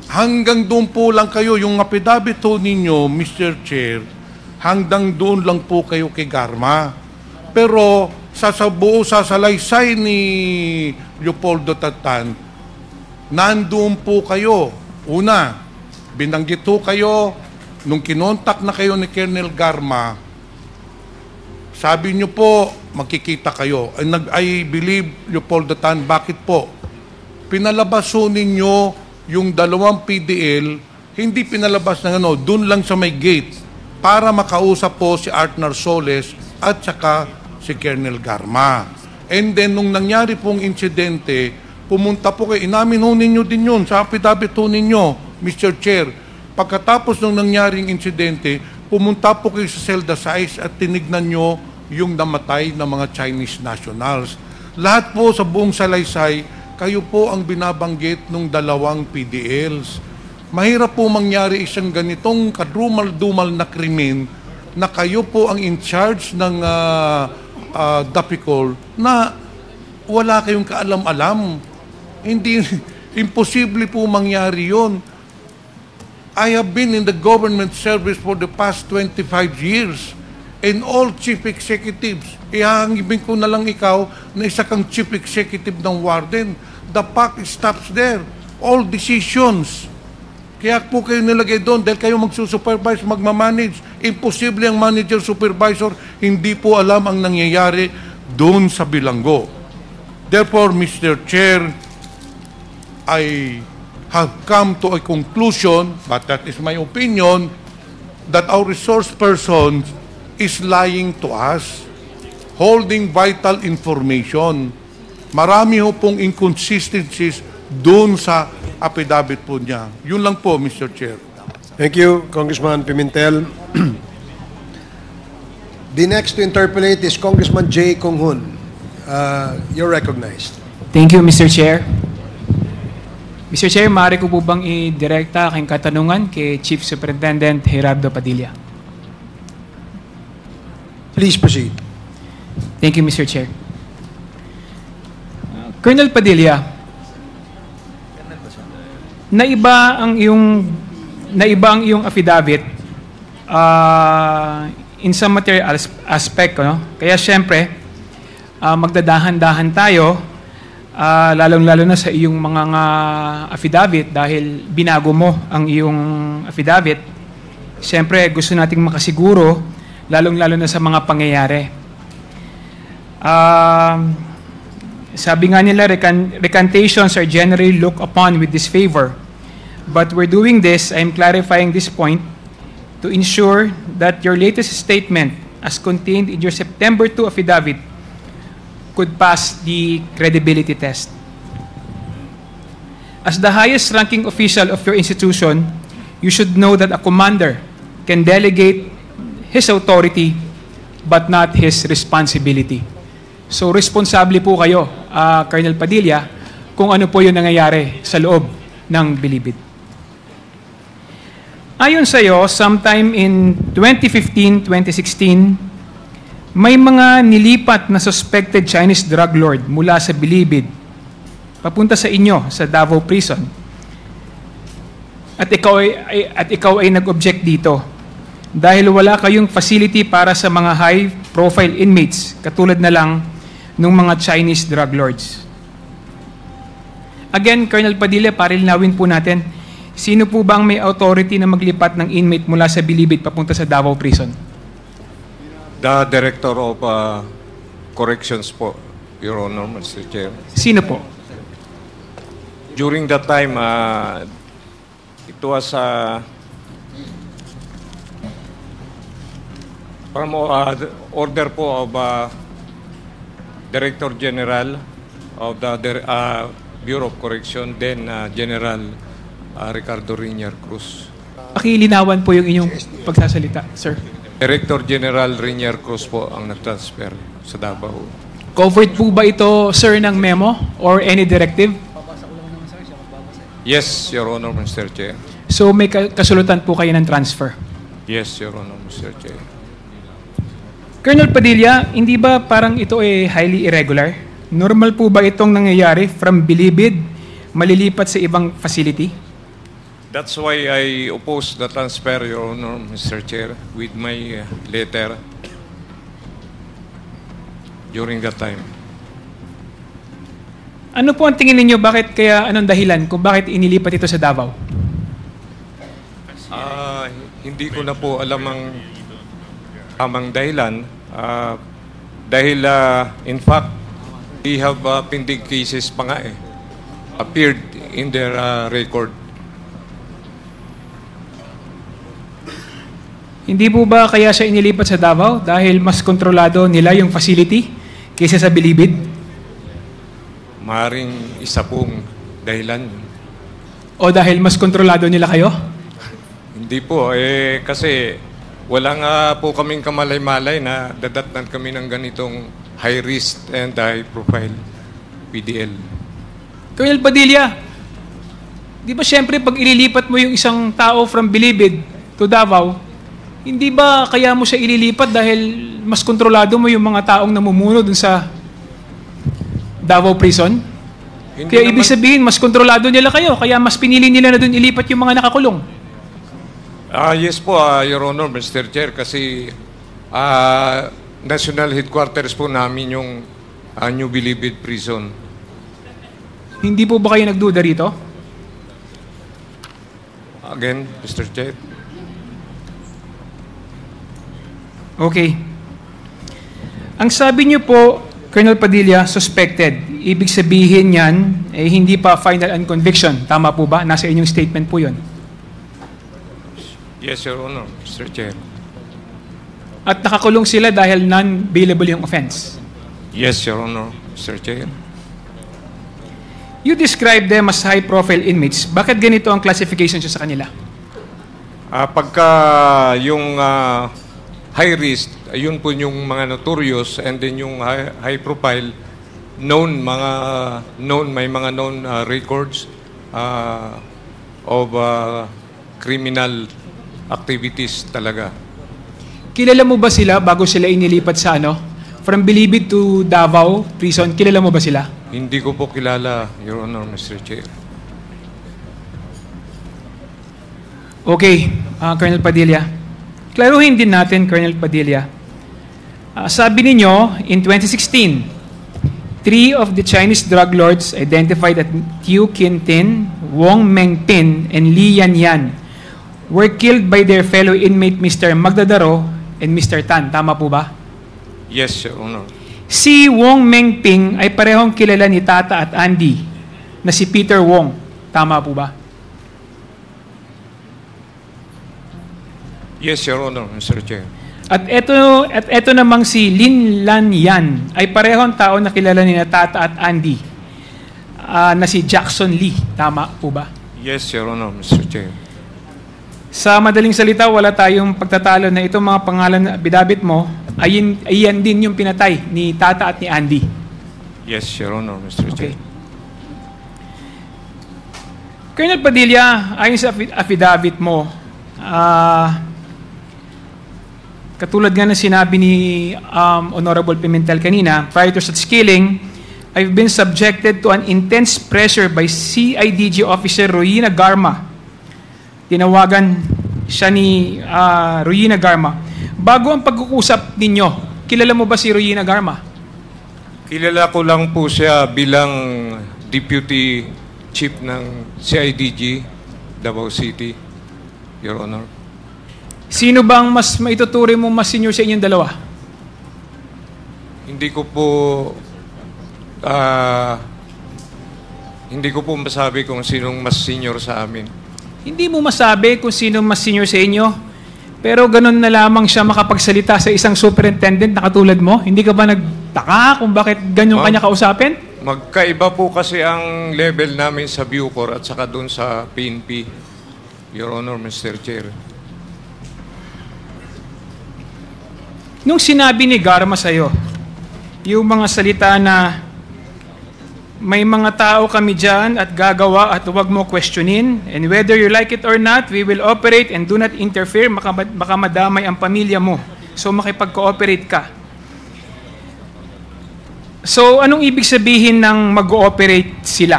Hanggang doon po lang kayo, yung affidavit ho ninyo, Mr. Chair, hanggang doon lang po kayo kay Garma. Pero sa buo sasalaysay ni Leopoldo Tan, nandoon po kayo. Una, binanggit ho kayo nung kinontak na kayo ni Colonel Garma, sabi niyo po, magkikita kayo. I believe you Paul Datan, bakit po? Pinalabas po ninyo yung 2 PDL, hindi pinalabas ng dun lang sa may gate para makausap po si Art Narsoles at saka si Colonel Garma. And then, nung nangyari pong insidente, pumunta po kayo, inamin ho ninyo din yun, sa affidavit ho ninyo, Mr. Chair. Pagkatapos nung nangyaring insidente, pumunta po kayo sa Zelda Size at tinignan nyo yung namatay na mga Chinese nationals. Lahat po sa buong salaysay, kayo po ang binabanggit ng 2 PDLs. Mahirap po mangyari isang ganitong kadrumal-dumal na krimen na kayo po ang in charge ng DAPICOL na wala kayong kaalam-alam. Hindi, imposible po mangyari yon. I have been in the government service for the past 25 years. And all chief executives, ihahangibin ko na lang ikaw na isa kang chief executive ng warden. The buck stops there. All decisions. Kaya po kayo nilagay doon dahil kayo magsusupervise, magmamanage. Imposible ang manager, supervisor, hindi po alam ang nangyayari doon sa bilanggo. Therefore, Mr. Chair, I have come to a conclusion, but that is my opinion, that our resource persons is lying to us, holding vital information. Marami ho pong inconsistencies doon sa affidavit po niya. Yun lang po, Mr. Chair. Thank you, Congressman Pimentel. The next to interpolate is Congressman Jay Konghun. You're recognized. Thank you, Mr. Chair. Mr. Chair, maaari ko po bang i-direkta aking katanungan kay Chief Superintendent Gerardo Padilla? Please proceed. Thank you, Mr. Chair. Colonel Padilla, naiba ang iyong affidavit in some material aspect, no? Kaya syempre, magdadahan-dahan tayo, lalong-lalo na sa iyong mga affidavit dahil binago mo ang iyong affidavit. Syempre, gusto nating makasiguro, lalong-lalo na sa mga pangyayari. Sabi nga nila, recantations are generally looked upon with disfavor. But we're doing this, I'm clarifying this point, to ensure that your latest statement, as contained in your September 2 affidavit, could pass the credibility test. As the highest-ranking official of your institution, you should know that a commander can delegate his authority but not his responsibility. So, responsable po kayo, Colonel Padilla, kung ano po yung nangyayari sa loob ng Bilibid. Ayon sa iyo, sometime in 2015-2016, may mga nilipat na suspected Chinese drug lord mula sa Bilibid papunta sa inyo, sa Davao Prison. At ikaw ay nag-object dito dahil wala kayong facility para sa mga high-profile inmates katulad na lang ng mga Chinese drug lords. Again, Colonel Padilla, para linawin po natin, sino po ba ang may authority na maglipat ng inmate mula sa Bilibid papunta sa Davao Prison? The Director of Corrections po, Your Honor, Mr. Chair. Sino po? During that time, it was from order po of Director General of the Bureau of Correction, then General Ricardo Rinier Cruz. Pakilinawan po yung inyong pagsasalita, sir. Director General Rinier Cruz po ang nag-transfer sa Davao. Covered po ba ito, sir, ng memo or any directive? Yes, Your Honor, Mr. Chair. So may kasulatan po kayo ng transfer? Yes, Your Honor, Mr. Chair. Colonel Padilla, hindi ba parang ito ay highly irregular? Normal po ba itong nangyayari from Bilibid, malilipat sa ibang facility? That's why I oppose the transfer, Your Honor, Mr. Chair, with my letter during that time. Ano po ang tingin ninyo, bakit kaya, anong dahilan kung bakit inilipat ito sa Davao? hindi ko na po alam ang tamang dahilan. Dahil, in fact, we have pending cases pa nga appeared in their record. Hindi po ba kaya siya inilipat sa Davao dahil mas kontrolado nila yung facility kaysa sa Bilibid? Maring isa pong dahilan. O dahil mas kontrolado nila kayo? Hindi po, kasi wala nga po kaming kamalay-malay na dadatnan kami ng ganitong high risk and high profile PDL. Colonel Padilla, di ba siyempre pag ililipat mo yung isang tao from Bilibid to Davao, hindi ba kaya mo siya ililipat dahil mas kontrolado mo yung mga taong namumuno dun sa Davao Prison? Hindi Kaya ibig naman- sabihin, mas kontrolado nila kayo, kaya mas pinili nila na dun ilipat yung mga nakakulong. Yes po, Your Honor, Mr. Chair, kasi national headquarters po namin yung New Bilibid Prison. Hindi po ba kayo nagduda rito? Again, Mr. Chair. Okay. Ang sabi niyo po, Colonel Padilla, suspected. Ibig sabihin yan, hindi pa final and conviction. Tama po ba? Nasa inyong statement po yun. Yes, Your Honor, Mr. Chair. At nakakulong sila dahil non-bailable yung offense. Yes, Your Honor, Mr. Chair. You describe them as high-profile inmates. Bakit ganito ang classification siya sa kanila? Pagka yung high risk, yun po yung mga notorious, and then yung high profile, may mga known records of criminal activities talaga. Kilala mo ba sila bago sila inilipat sa From Bilibid to Davao Prison, kilala mo ba sila? Hindi ko po kilala, Your Honor, Mr. Chair. Okay, Colonel Padilla. Klaruhin din natin, Colonel Padilla. Sabi ninyo, in 2016, 3 of the Chinese drug lords identified as Tiu Qintin, Wong Mengpin, and Li Yanyan were killed by their fellow inmate Mr. Magdadaro and Mr. Tan. Tama po ba? Yes, Your Honor. Si Wong Mengping ay parehong kilala ni Tata at Andy na si Peter Wong. Tama po ba? Yes, Your Honor, Mr. Chair. At ito namang si Lin Lan Yan ay parehong tao na kilala ni Tata at Andy na si Jackson Lee. Tama po ba? Yes, Your Honor, Mr. Chair. Sa madaling salita, wala tayong pagtatalo na itong mga pangalan na bidabit mo, ayan din yung pinatay ni Tata at ni Andy. Yes, Your Honor, Mr. Okay. Chair. Colonel Padilla, ayon sa affidavit mo, katulad nga na sinabi ni Honorable Pimentel kanina, prior to such killing, I've been subjected to an intense pressure by CIDG Officer Royina Garma. Tinawagan siya ni Royina Garma. Bago ang pag-uusap ninyo, kilala mo ba si Royina Garma? Kilala ko lang po siya bilang Deputy Chief ng CIDG, Davao City, Your Honor. Sino bang mas maituturing mo mas senior sa inyong dalawa? Hindi ko po masabi kung sinong mas senior sa amin. Hindi mo masabi kung sino mas senior sa inyo, pero ganun na lamang siya makapagsalita sa isang superintendent na katulad mo? Hindi ka ba nagtaka kung bakit ganyan kanya kausapin? Magkaiba po kasi ang level namin sa Bucor at saka doon sa PNP, Your Honor, Mr. Chair. Nung sinabi ni Garma sa'yo, yung mga salita na may mga tao kami dyan at gagawa at huwag mo questionin, and whether you like it or not, we will operate and do not interfere, baka madamay ang pamilya mo. So makipag-cooperate ka. So anong ibig sabihin ng mag-ooperate sila?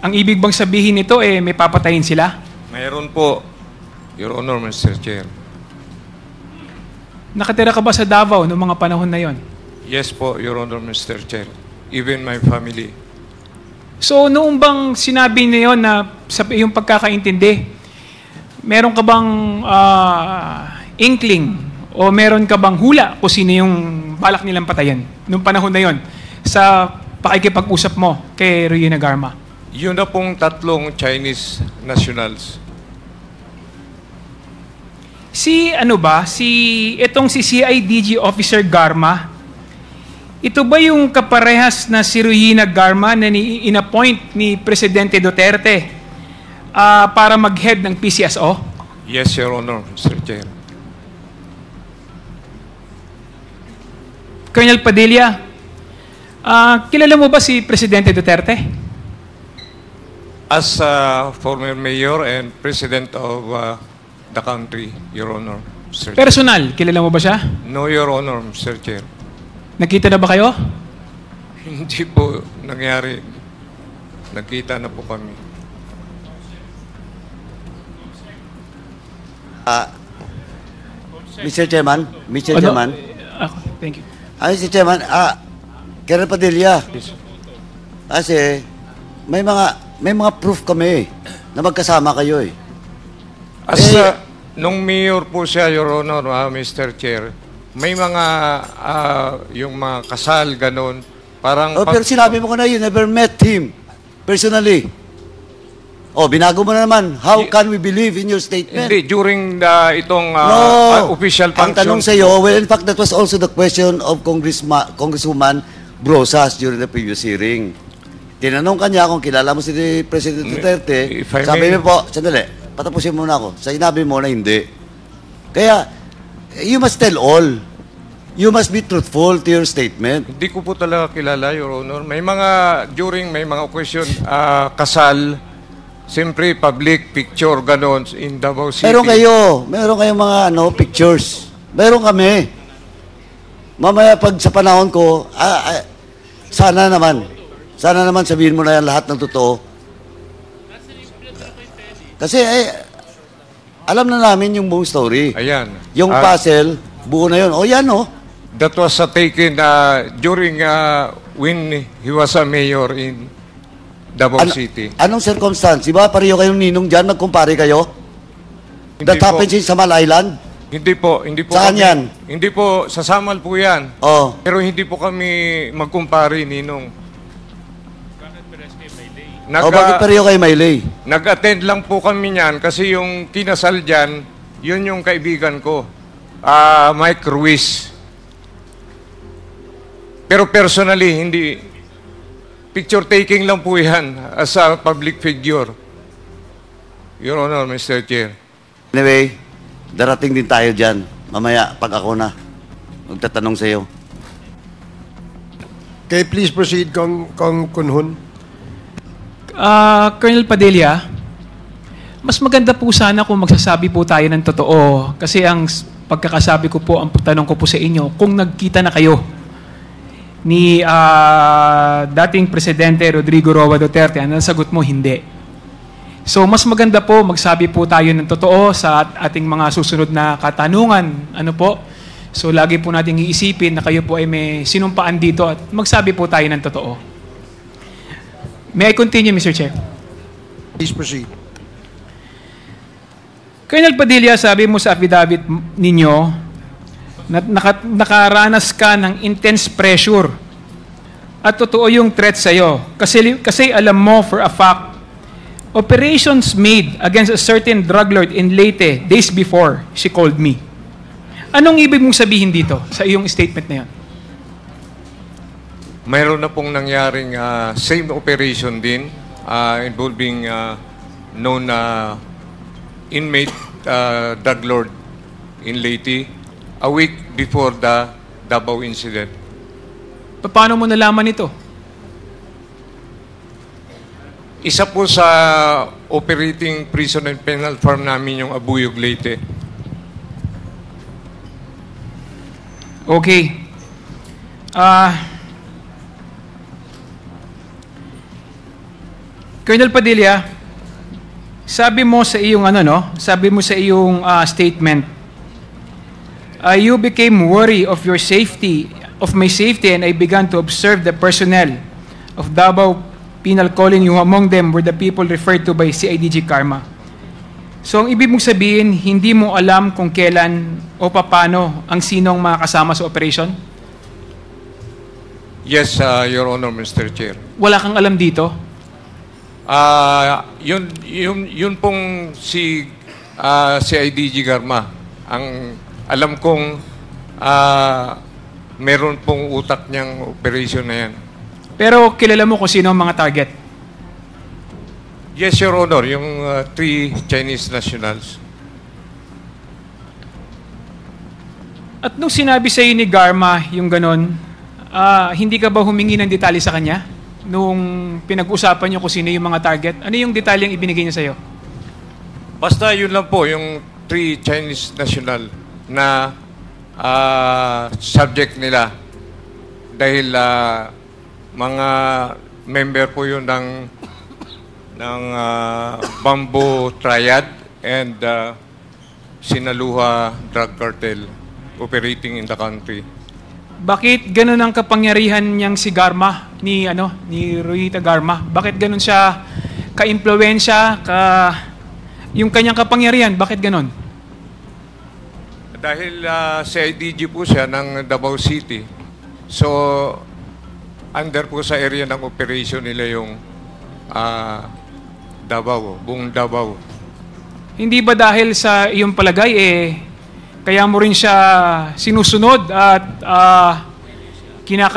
Ang ibig bang sabihin nito may papatayin sila? Mayroon po, Your Honor, Mr. Chair. Nakatira ka ba sa Davao noong mga panahon na yon? Yes po, Your Honor, Mr. Chair. Even my family. So noong bang sinabi niyo na sa iyong pagkakaintindi, meron ka bang inkling o meron ka bang hula kung sino yung balak nilang patayin nung panahon na yon sa pakikipag-usap mo kay Rowena Garma? Yun na pong tatlong Chinese nationals. Itong si CIDG Officer Garma, ito ba yung kaparehas na si Rowena Garma na in-appoint ni Presidente Duterte para mag-head ng PCSO? Yes, Your Honor, Mr. Chair. Colonel Padilla, kilala mo ba si Presidente Duterte? As former mayor and president of the country, Your Honor, Mr. Chair. Personal, kilala mo ba siya? No, Your Honor, Mr. Chair. Nakita na ba kayo? Hindi po nangyari. Nagkita na po kami. Mr. Chairman, Thank you. Mr. Chairman, Colonel Padilla, kasi may mga proof kami na magkasama kayo eh. As nung mayor po siya, Your Honor, Mr. Chair, may mga yung mga kasal ganon, parang Pero sinabi mo ko na you never met him personally. Binago mo na naman. How can we believe in your statement? Hindi, during itong official Ang function. tanong sa iyo, well, in fact, that was also the question of Congresswoman Brosas during the previous hearing. Tinanong kanya kung kilala mo si President Duterte. If I Sabi may- mo po, sandali, patapusin muna ako. Sinabi mo na hindi. Kaya, you must tell all. You must be truthful to your statement. Hindi ko po talaga kilala, Your Honor. May mga question, kasal, siyempre public picture ganon in Davao City. Meron kayong mga pictures. Meron kami. Mamaya pag sa panahon ko, sana naman sabihin mo na yan lahat ng totoo. Kasi alam na namin yung buong story. Ayan. Yung puzzle, buo na yun. Yan That was taken during when he was a mayor in Davao City. Anong circumstance? Diba pareho kayong ninong dyan? Nagkumpare kayo? That po. happens in Samal Island? Hindi po. Saan kami, yan? Hindi po, sa Samal po yan. Oh. Pero hindi po kami magkumpare, Ninong. Bakit pareho kayo Maylay? Nag-attend lang po kami niyan kasi yung kinasal dyan, yun yung kaibigan ko, Mike Ruiz. Pero personally, hindi. Picture taking lang po yan as a public figure. Your Honor, Mr. Chair. Anyway, darating din tayo dyan. Mamaya, pag ako na, magtatanong sa iyo. Okay, please proceed, Kong Kunhun. Colonel Padilla, mas maganda po sana kung magsasabi po tayo ng totoo. Kasi ang pagkakasabi ko po, ang tanong ko po sa inyo, kung nagkita na kayo ni dating Presidente Rodrigo Roa Duterte, ang sagot mo, hindi. So, mas maganda po, magsabi po tayo ng totoo sa ating mga susunod na katanungan. Ano po? So, lagi po natin iisipin na kayo po ay may sinumpaan dito at magsabi po tayo ng totoo. May I continue, Mr. Chair? Please proceed. Colonel Padilla, sabi mo sa affidavit ninyo na nakaranas ka ng intense pressure at totoo yung threat sa'yo. Kasi alam mo for a fact, operations made against a certain drug lord in Leyte days before she called me. Anong ibig mong sabihin dito sa iyong statement na yan? Mayroon na pong nangyaring same operation din involving known inmate drug lord in Leyte a week before the Davao incident. Paano mo nalaman ito? Isa po sa operating prison and penal farm namin yung Abuyog, Leyte. Okay. Colonel Padilla, sabi mo sa iyong statement, you became worried of your safety, of my safety, and I began to observe the personnel of Davao Penal Colony, who among them were the people referred to by CIDG Karma. So, ang ibig mong sabihin, hindi mo alam kung kailan o paano ang sinong mga kasama sa operation? Yes, Your Honor, Mr. Chair. Wala kang alam dito? Yun pong si IDG Garma. Ang alam kong meron pong utak niyang operation na yan. Pero kilala mo kung sino ang mga target? Yes, Your Honor, yung 3 Chinese nationals. At nung sinabi sa ni Garma yung ganon, hindi ka ba humingi ng detalye sa kanya? Nung pinag-usapan niyo kung sino yung mga target, ano yung detalyeng ibinigay niya sa'yo? Basta yun lang po, yung 3 Chinese national na subject nila. Dahil mga member po yun ng Bamboo Triad and Sinaluha Drug Cartel operating in the country. Bakit ganun ang kapangyarihan niyang si Garma, ni Ruhita Garma? Bakit ganun siya ka-impluwensya, yung kanyang kapangyarihan, bakit ganun? Dahil sa IDG po siya ng Davao City. So, under po sa area ng operation nila yung Davao, buong Davao. Hindi ba dahil sa iyong palagay, kaya mo rin siya sinusunod at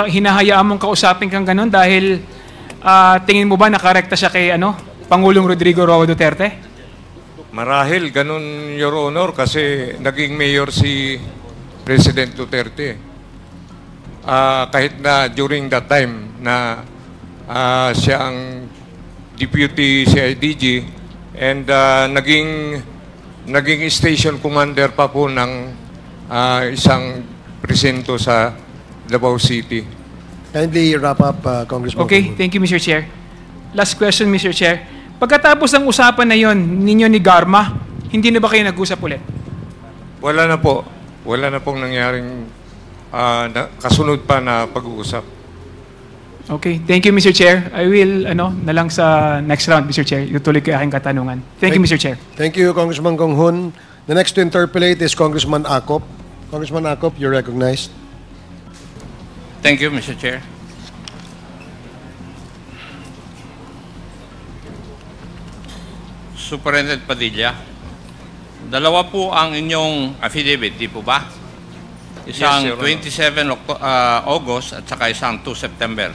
hinahayaan mong kausapin kang ganun dahil tingin mo ba nakarekta siya kay Pangulong Rodrigo Roa Duterte? Marahil ganun, Your Honor, kasi naging mayor si President Duterte. Kahit na during that time na siya ang deputy CIDG and naging station commander pa po ng isang presinto sa Davao City. Kindly wrap up, Congressman. Okay, thank you, Mr. Chair. Last question, Mr. Chair. Pagkatapos ng usapan na yon ninyo ni Garma, hindi na ba kayo nag-usap ulit? Wala na po. Wala na pong nangyaring kasunod pa na pag-uusap. Okay, thank you, Mr. Chair. I will, na lang sa next round, Mr. Chair. Ituloy ko aking katanungan. Thank you, Mr. Chair. Thank you, Congressman Kong Hun. The next to interpolate is Congressman Acop. Congressman Acop, you're recognized. Thank you, Mr. Chair. Superintendent Padilla, dalawa po ang inyong affidavit, di po ba? Isang Yes, Your Honor. 27 August at saka isang 2 September.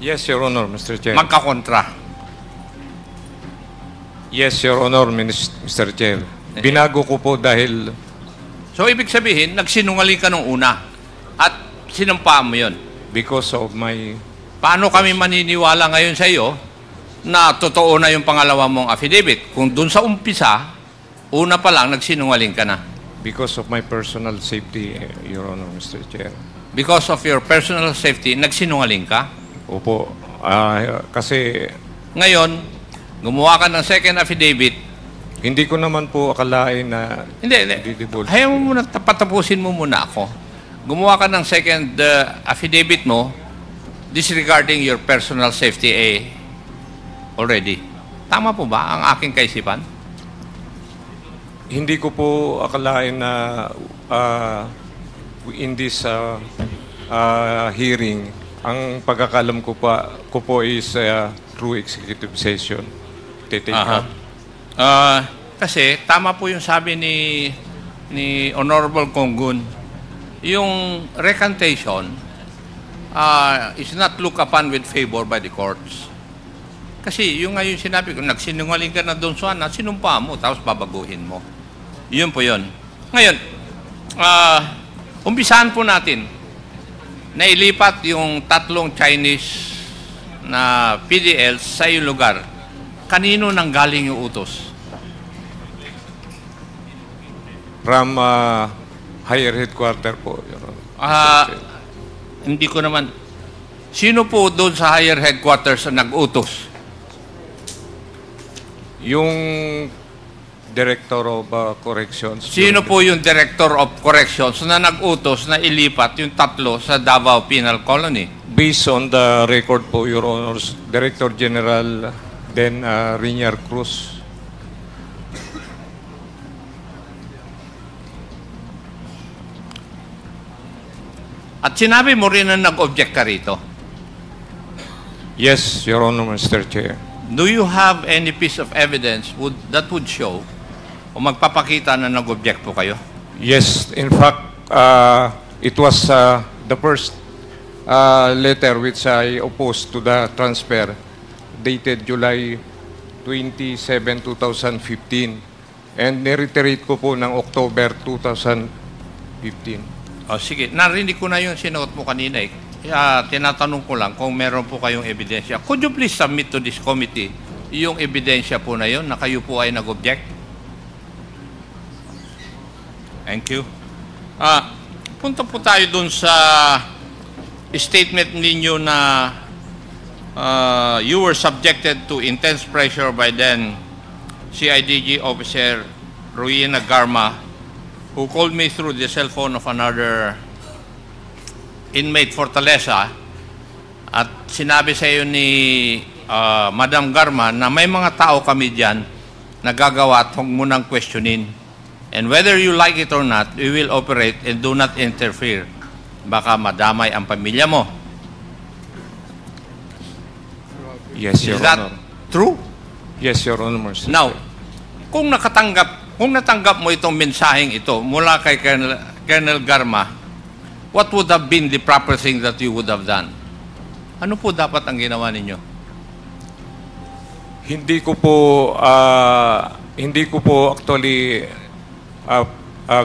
Yes, Your Honor, Mr. Chair. Magkakontra. Yes, Your Honor, Mr. Chair. Binago ko po dahil So, ibig sabihin, nagsinungaling ka nung una at sinumpa mo yun. because of my... Paano kami maniniwala ngayon sa iyo na totoo na yung pangalawa mong affidavit? Kung dun sa umpisa, una pa lang, nagsinungaling ka na. Because of my personal safety, Your Honor, Mr. Chair. Because of your personal safety, nagsinungaling ka? Opo. Kasi Ngayon, gumawa ka ng second affidavit. hindi ko naman po akalain na Hindi. didivulge. Hayaan mo muna, patapusin mo muna ako. Gumawa ka ng second affidavit mo disregarding your personal safety already. Tama po ba ang aking kaisipan? Hindi ko po akalain na in this hearing, ang pagkakalam ko po is through executive session. Take up. Kasi tama po yung sabi ni Honorable Konggun, yung recantation is not looked upon with favor by the courts. Kasi yung ngayon sinabi ko, nagsinungaling ka na doon sa sinumpa mo, tapos babaguhin mo. Yun po yun. Ngayon, umpisahan po natin na ilipat yung 3 Chinese na PDLs sa iyong lugar. Kanino nang galing yung utos? From higher headquarter po, Your Honor. Hindi ko naman. Sino po doon sa higher headquarters na nag-utos? Yung Director of Corrections. Sino po yung Director of Corrections na nag-utos na ilipat yung 3 sa Davao Penal Colony? Based on the record po, Your Honors, Director General then Rinier Cruz. At sinabi mo rin na nag-object ka rito. Yes, Your Honor, Mr. Chair. Do you have any piece of evidence that would show o magpapakita na nag-object po kayo? Yes, in fact, it was the first letter which I opposed to the transfer dated July 27, 2015 and nireiterate ko po ng October 2015. O sige, narinig ko na yung sinuot mo kanina eh. Tinatanong ko lang kung meron po kayong ebidensya. Could you please submit to this committee yung ebidensya po na yun na kayo po ay nag-object? Thank you. Punta po tayo dun sa statement ninyo na you were subjected to intense pressure by then CIDG Officer Ruina Garma, who called me through the cell phone of another inmate Fortaleza at sinabi sa iyo ni Madam Garma na may mga tao kami dyan na gagawa at huwag mo nang questionin. And whether you like it or not, we will operate and do not interfere. Baka madamay ang pamilya mo. Yes, Your Is that Honor. true? Yes, Your Honor, Mr. Now, kung natanggap mo itong mensaheng ito mula kay Colonel Garma, what would have been the proper thing that you would have done? Ano po dapat ang ginawa ninyo? Hindi ko po actually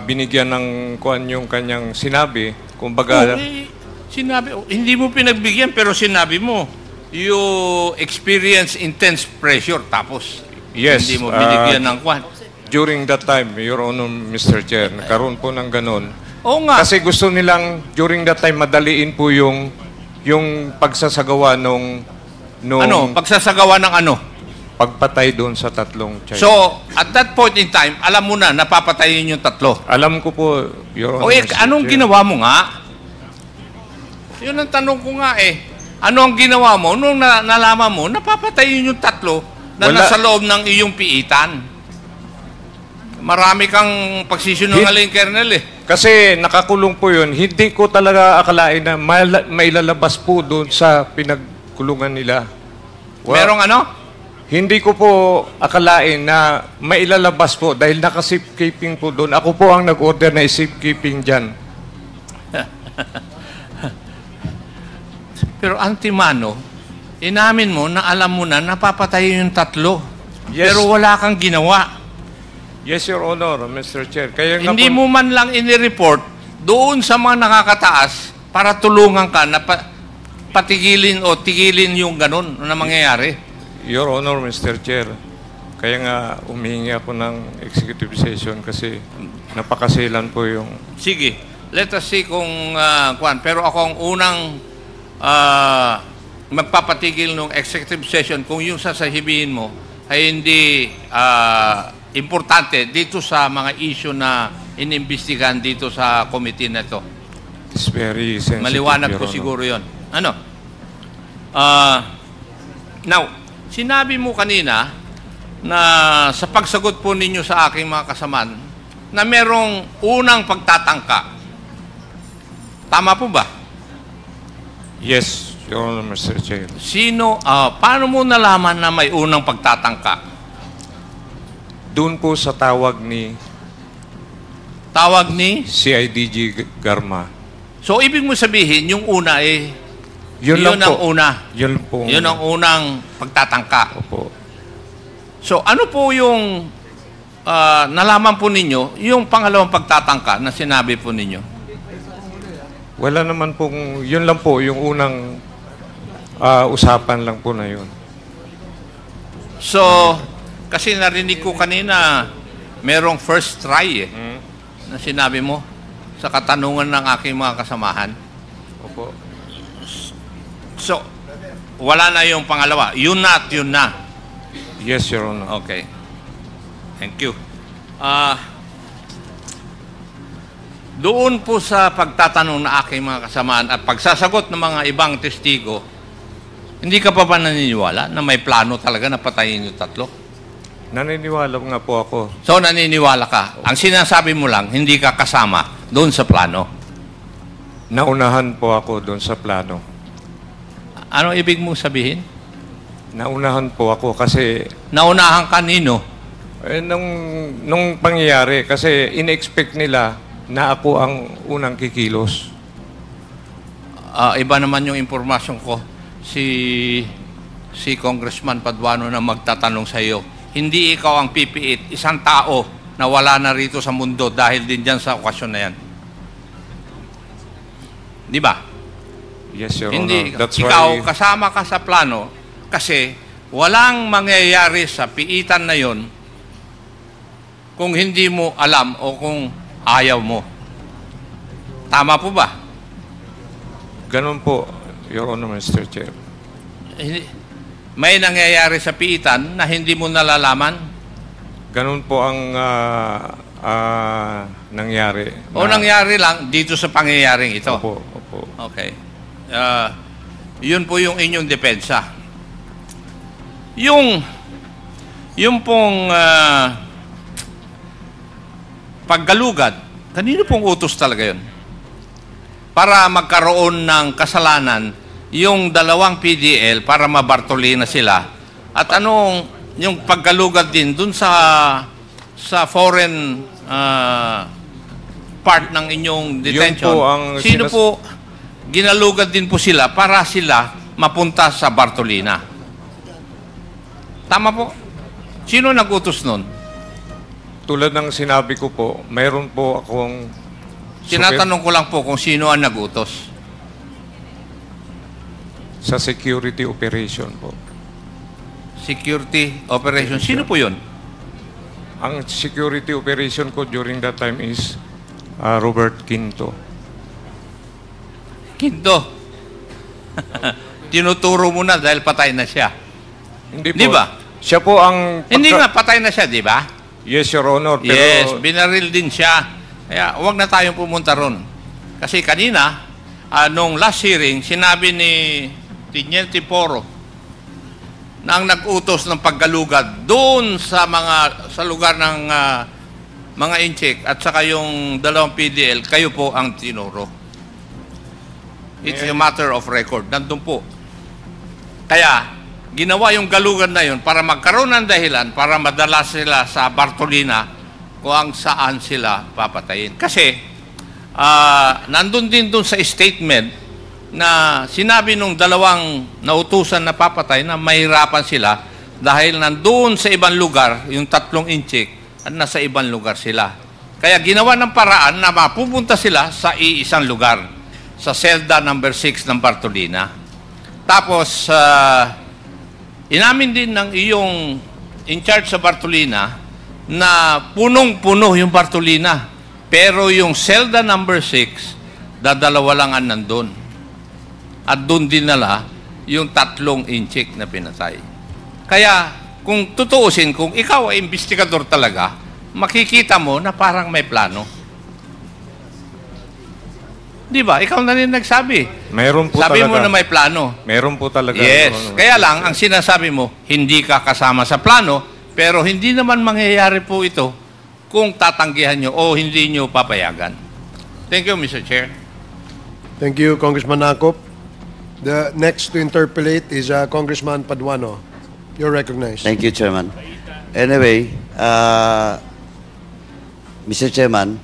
binigyan ng kuan yung kanyang sinabi. Kumbaga, Hindi mo pinagbigyan pero sinabi mo, you experience intense pressure tapos yes, hindi mo binigyan ng kwan. during that time, Your Honor, Mr. Chair, nagkaroon po ng ganun. Oo nga. Kasi gusto nilang during that time madaliin po yung pagsasagawa nung Pagsasagawa ng ano? pagpatay doon sa tatlong child. So, at that point in time, alam mo na napapatayin yung tatlo. Alam ko po, Your Honor, Mr. Anong Chair. ginawa mo nga? Yun ang tanong ko nga eh. Ano ang ginawa mo nung nalaman mo napapatayin yung tatlo na Wala. nasa loob ng iyong piitan? Marami kang pagsisinungaling, Colonel eh. Kasi nakakulong po yun, hindi ko talaga akalain na mailalabas po doon sa pinagkulungan nila. Merong ano? Hindi ko po akalain na mailalabas po dahil naka-safekeeping po doon. Ako po ang nag-order na safekeeping dyan. Pero antimano, inamin mo na alam mo na napapatayin yung tatlo. Yes. Pero wala kang ginawa. Yes, Your Honor, Mr. Chair. Kaya nga Hindi po, mo man lang inireport doon sa mga nakakataas para tulungan ka na patigilin o tigilin yung ganun na mangyayari. Your Honor, Mr. Chair, kaya nga umihingi ako ng executive session kasi napakasilan po yung... Sige, let us see kung kwan. Pero ako ang unang magpapatigil ng executive session kung yung sasahibihin mo ay hindi importante dito sa mga issue na inimbestigahan dito sa committee na ito. It's very sensitive, Maliwanag Your ko Honor. siguro yon. Ano? Now, sinabi mo kanina na sa pagsagot po ninyo sa aking mga kasamaan na merong unang pagtatangka. Tama po ba? Yes, Your Honor, Mr. Chair. Paano mo nalaman na may unang pagtatangka? Doon po sa tawag ni Tawag ni? CIDG Garma. So, ibig mo sabihin, yung una Yun lang ang po. una. Yun po. Yun ang unang pagtatangka. Opo. So, ano po yung nalaman po ninyo, yung pangalawang pagtatangka na sinabi po ninyo? Wala naman pong, yun lang po, yung unang usapan lang po na yun. So, kasi narinig ko kanina, merong first try na sinabi mo sa katanungan ng aking mga kasamahan. Opo. So, wala na yung pangalawa. Yun na at yun na. Yes, Your Honor. Okay. Thank you. Doon po sa pagtatanong na aking mga kasamaan at pagsasagot ng mga ibang testigo, hindi ka pa ba naniniwala na may plano talaga na patayin yung tatlo? Naniniwala nga po ako. So, naniniwala ka. Ang sinasabi mo lang, hindi ka kasama doon sa plano. Naunahan po ako doon sa plano. Ano ibig mong sabihin? Naunahan po ako kasi Naunahan kanino? nung pangyayari kasi in-expect nila na ako ang unang kikilos. Iba naman yung impormasyon ko. Si Congressman Paduano na magtatanong sa iyo. Hindi ikaw ang pipiit, isang tao na wala na rito sa mundo dahil din dyan sa okasyon na yan. Di ba? Yes, Your Hindi, Honor. That's ikaw why kasama ka sa plano kasi walang mangyayari sa piitan na yon kung hindi mo alam o kung ayaw mo. Tama po ba? ganun po, Your Honor, Mr. Chair. May nangyayari sa piitan na hindi mo nalalaman? Ganun po ang nangyari. O nangyari lang dito sa pangyayaring ito? Opo. Okay. Yun po yung inyong depensa. Yung pong paggalugad, kanino pong utos talaga yun? Para magkaroon ng kasalanan yung dalawang PDL para mabartolina sila. At anong yung paggalugad din dun sa foreign part ng inyong detention? Yun po ang sino po ginalugad din po sila para sila mapunta sa Bartolina? Tama po? Sino nag-utos nun? Tulad ng sinabi ko po, mayroon po akong Tinatanong ko lang po kung sino ang nag-utos. sa security operation po. Security operation. Sino po yun? Ang security operation ko during that time is Robert Quinto. Quinto. Tinuturo mo na dahil patay na siya. Hindi po. Di ba? Siya po ang... Hindi nga, patay na siya, di ba? Yes, Your Honor. Pero Yes, binaril din siya. Kaya huwag na tayong pumunta ron. Kasi kanina, nung last hearing, sinabi ni Tiniente Poro na ang nag-utos ng paggalugad doon sa lugar ng mga incheck at saka yung dalawang PDL, kayo po ang tinuro. It's a matter of record. Nandun po. Kaya, ginawa yung galugan na yun para magkaroon ng dahilan para madala sila sa Bartolina kung saan sila papatayin. Kasi, nandun din dun sa statement na sinabi nung dalawang nautusan na papatay na mahirapan sila dahil nandun sa ibang lugar, yung 3 inchik, at nasa ibang lugar sila. Kaya ginawa ng paraan na mapupunta sila sa iisang lugar, sa selda number 6 ng Bartolina. Tapos, inamin din ng iyong in charge sa Bartolina na punong-puno yung Bartolina. Pero yung selda number 6, dadalawa lang ang nandun. At doon din nala yung 3 inchik na pinatay. Kaya, kung tutuusin, kung ikaw ay investigador talaga, makikita mo na parang may plano. Di ba? Ikaw na rin nagsabi. mayroon po Sabi talaga. mo na may plano. Mayroon po talaga. Yes. Your Honor. Kaya lang, ang sinasabi mo, hindi ka kasama sa plano, pero hindi naman mangyayari po ito kung tatanggihan nyo o hindi nyo papayagan. Thank you, Mr. Chair. Thank you, Congressman Nakop. The next to interpolate is Congressman Paduano. You're recognized. Thank you, Chairman. Anyway, Mr. Chairman,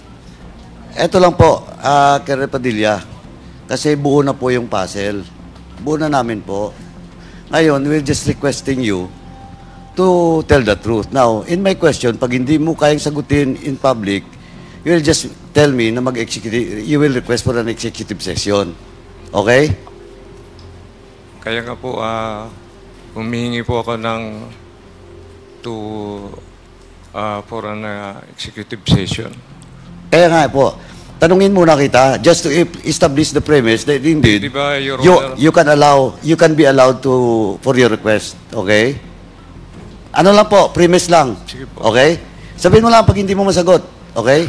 eto lang po, Colonel Padilla, kasi buo na po yung puzzle. Buo na namin po. Ngayon, we're just requesting you to tell the truth. Now, in my question, pag hindi mo kayang sagutin in public, you will just tell me na you will request for an executive session. Okay? Kaya nga po, humihingi po ako for an executive session. Kaya nga po, tanungin muna kita, just to establish the premise that indeed, Di ba, Your Honor? you can be allowed for your request, okay? Ano lang po, premise lang, Sige po. okay? Sabihin mo lang pag hindi mo masagot, okay?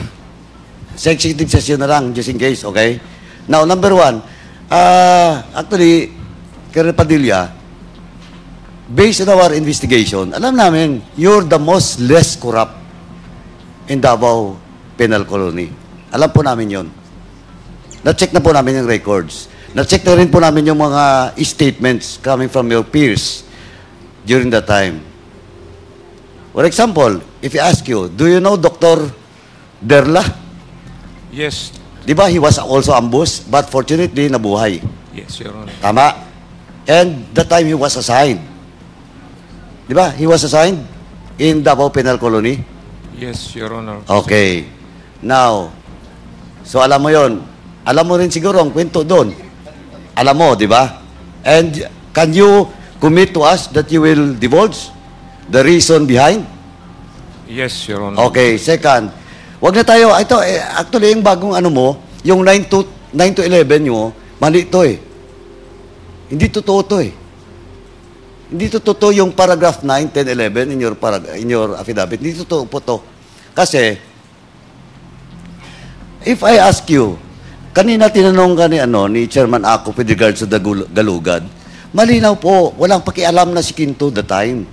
Sa executive session na lang, just in case, okay? Now, number 1, actually, Colonel Padilla, based on our investigation, alam namin, you're the most less corrupt in Davao Penal Colony. Alam po namin yon. Na-check na po namin yung records. Na-check na rin po namin yung mga statements coming from your peers during that time. For example, if I ask you, do you know Dr. Derla? Yes. Di ba, he was also ambushed, but fortunately, nabuhay. Yes, Your Honor. Tama. And the time he was assigned. Di ba, he was assigned in Davao Penal Colony. Yes, Your Honor. Okay. Now, so alam mo yon. Alam mo rin siguro ang kwento doon. Alam mo, di ba? And can you commit to us that you will divulge the reason behind? Yes, Your Honor. Okay, second. Wag na tayo, ito, actually, yung bagong ano mo, yung 9 to 11 nyo, mali ito eh. Hindi totoo to eh. Hindi totoo yung paragraph 9, 10, 11 in your affidavit. Hindi totoo po to. Kasi, if I ask you, kanina tinanong ka ni Chairman Ako with regards to the Galugad, malinaw po, walang pakialam na si Quinto the time.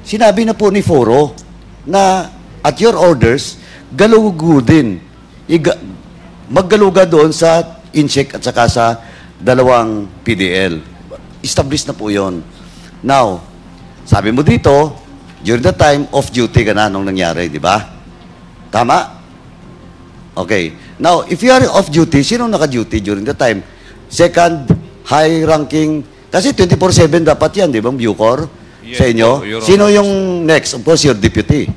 Sinabi na po ni Foro na at your orders, galugudin. Maggaluga doon sa INSEC at saka sa dalawang PDL. Established na po yon. Now, sabi mo dito, during the time, off-duty ka na nung nangyari, di ba? Tama? Okay. Now, if you are off-duty, sino naka-duty during the time? Second, high-ranking, kasi 24/7 dapat yan, di ba, Bucor? Yes, sa inyo? Your Honor. Sino yung next? Of course, your deputy.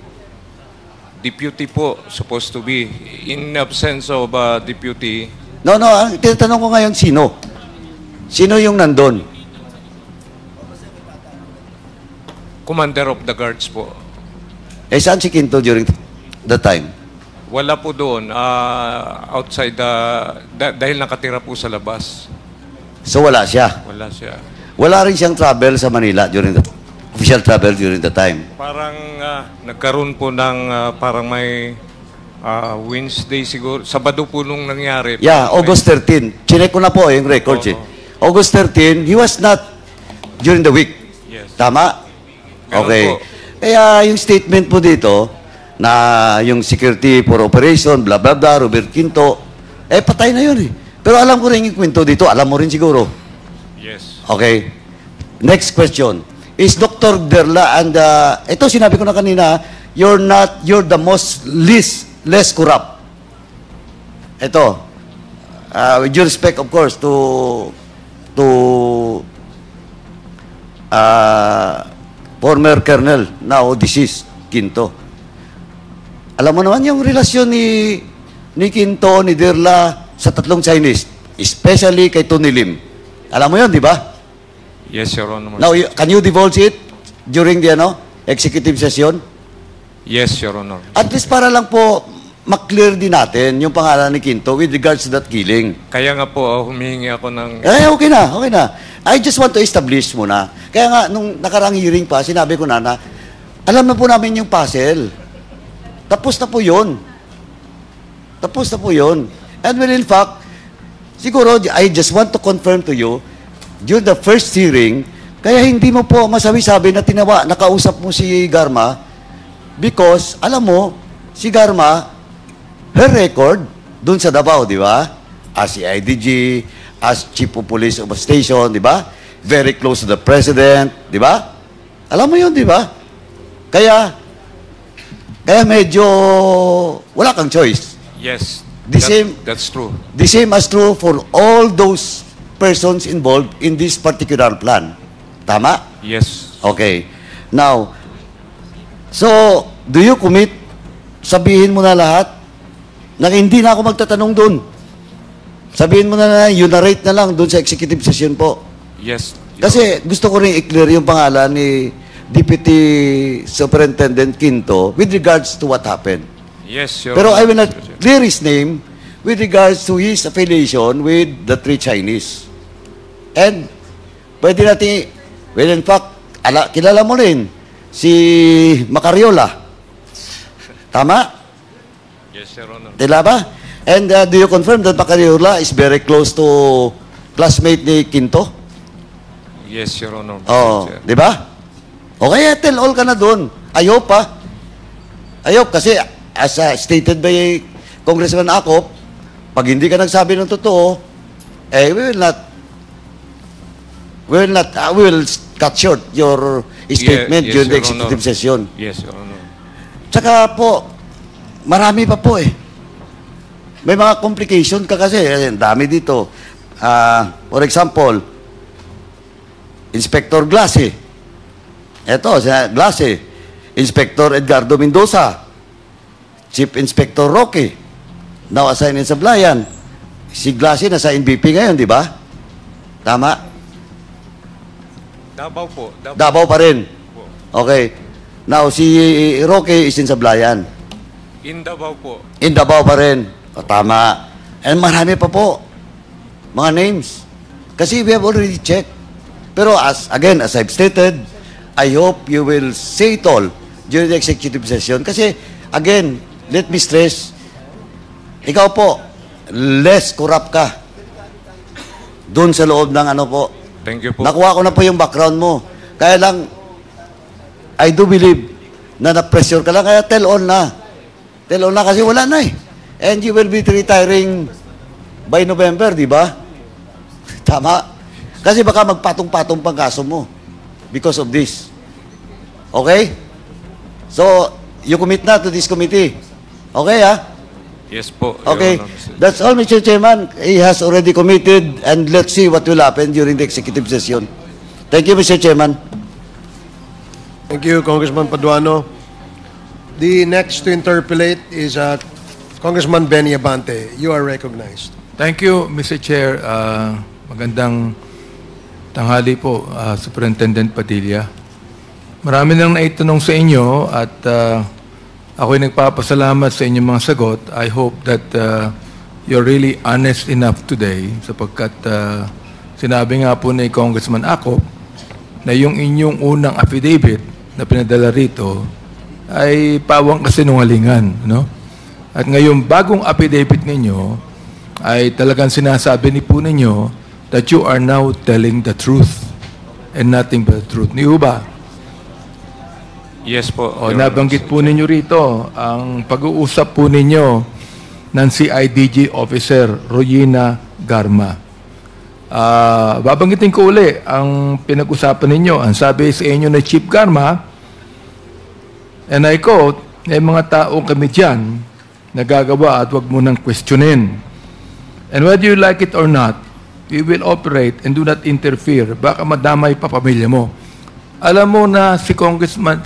Deputy po, supposed to be. In absence of deputy, No, ang tinatanong ko ngayon, sino? Sino yung nandun? Commander of the Guards po. Eh, saan si Quinto during the time? Wala po doon. Outside, dahil nakatira po sa labas. So, wala siya. Wala siya. Wala rin siyang travel sa Manila during the official travel during the time. Parang nagkaroon po ng parang may Wednesday siguro. Sabado po nung nangyari. Yeah, August 13. Chinek ko na po yung records eh. August 13, he was not during the week. Yes. Tama? Ganun Okay. po. Kaya yung statement po dito na yung security for operation, blah, blah, blah, Robert Quinto, patay na yun eh. Pero alam ko rin yung kwento dito. Alam mo rin siguro. Yes. Okay. Next question. Is Dr. Derla and ito sinabi ko na kanina, you're the less corrupt. Ito. With due respect, of course, to former Colonel, now deceased, Quinto. Alam mo naman yung relasyon ni Quinto, ni Derla sa tatlong Chinese, especially kay Tony Lim. Alam mo yun, di ba? Yes, Your Honor. Now, can you divulge it during the executive session? Yes, Your Honor. At least para lang po maklear din natin yung pangalan ni Quinto with regards to that killing. Kaya nga po, humihingi ako ng... Okay na. I just want to establish muna. Kaya nga, nung nakarang hearing pa, sinabi ko na alam na po namin yung puzzle. Tapos na po yun. And well, in fact, siguro, I just want to confirm to you, during the first hearing, kaya hindi mo po masabi-sabi na nakausap mo si Garma because, alam mo, si Garma, her record, dun sa Davao, di ba? As CIDG, as Chief of Police of a station, di ba? Very close to the President, di ba? Alam mo yun, di ba? Kaya medyo wala kang choice. Yes. That's true. The same as true for all those persons involved in this particular plan. Tama? Yes. Okay. Now, so, do you commit? Sabihin mo na lahat na hindi na ako magtatanong doon. Sabihin mo na you narrate na lang doon sa executive session po. Yes. Kasi gusto ko rin i-clear yung pangalan ni Deputy Superintendent Quinto with regards to what happened. Yes, Your Pero Honor. I will not clear his name with regards to his affiliation with the three Chinese. And, pwede natin, well, in fact, kilala mo rin, si Macariola. Tama? Yes, Your Honor. Tila ba? And do you confirm that Macariola is very close to classmate ni Quinto? Yes, Your Honor. Oh, Sir. di ba? Okay, tell all ka na doon. Ayop kasi as stated by Congressman Acop, Pag hindi ka nagsabi ng totoo, we will cut short your statement Yes, during the Your executive Honor. session. Yes, Your Honor. Tsaka po, marami pa po eh. May mga complication ka kasi. Ang dami dito. For example, Inspector Glasse. Ito, Glasse. Inspector Edgardo Mendoza. Chief Inspector Roque. Now assigned in Sablayan. Si Glasse nasa NBP ngayon, di ba? Tama? Davao po. Davao pa rin. Okay. Now, si Roque is in Sablayan. In Davao po. In Davao pa rin. O, tama. And marami pa po. Mga names. Kasi we have already checked. Pero as I've stated, I hope you will say it all during the executive session. Kasi, again, let me stress, ikaw po, less corrupt ka. Doon sa loob ng ano po. Thank you po. Nakuha ko na po yung background mo. Kaya lang, I do believe na na-pressure ka lang. Kaya tell all na. Tell all na kasi wala na eh. And you will be retiring by November, di ba? Tama. Kasi baka magpatong-patong pang kaso mo because of this. Okay? So, you commit na to this committee. Okay, ha? Yes po, Your Okay. Honor. That's all, Mr. Chairman. He has already committed and let's see what will happen during the executive session. Thank you, Mr. Chairman. Thank you, Congressman Paduano. The next to interpolate is Congressman Benny Abante. You are recognized. Thank you, Mr. Chair. Magandang tanghali po, Superintendent Padilla. Marami nang naitanong sa inyo at ako'y nagpapasalamat sa inyong mga sagot. I hope that you're really honest enough today sapagkat sinabi nga po ni Congressman Acop na yung inyong unang affidavit na pinadala rito ay pawang kasinungalingan, no? At ngayong bagong affidavit ninyo ay talagang sinasabi ni po ninyo that you are now telling the truth and nothing but the truth. Niyo ba? Yes po, O, Your nabanggit Honor. po ninyo rito ang pag-uusap po ninyo ng CIDG Officer Royina Garma. Babanggitin ko uli ang pinag-usapan ninyo. Ang sabi sa inyo na Chief Garma, and I quote, may mga taong kami dyan nagagawa at wag mo nang questionin. And whether you like it or not, we will operate and do not interfere. Baka madamay pa pamilya mo. Alam mo na si Congressman,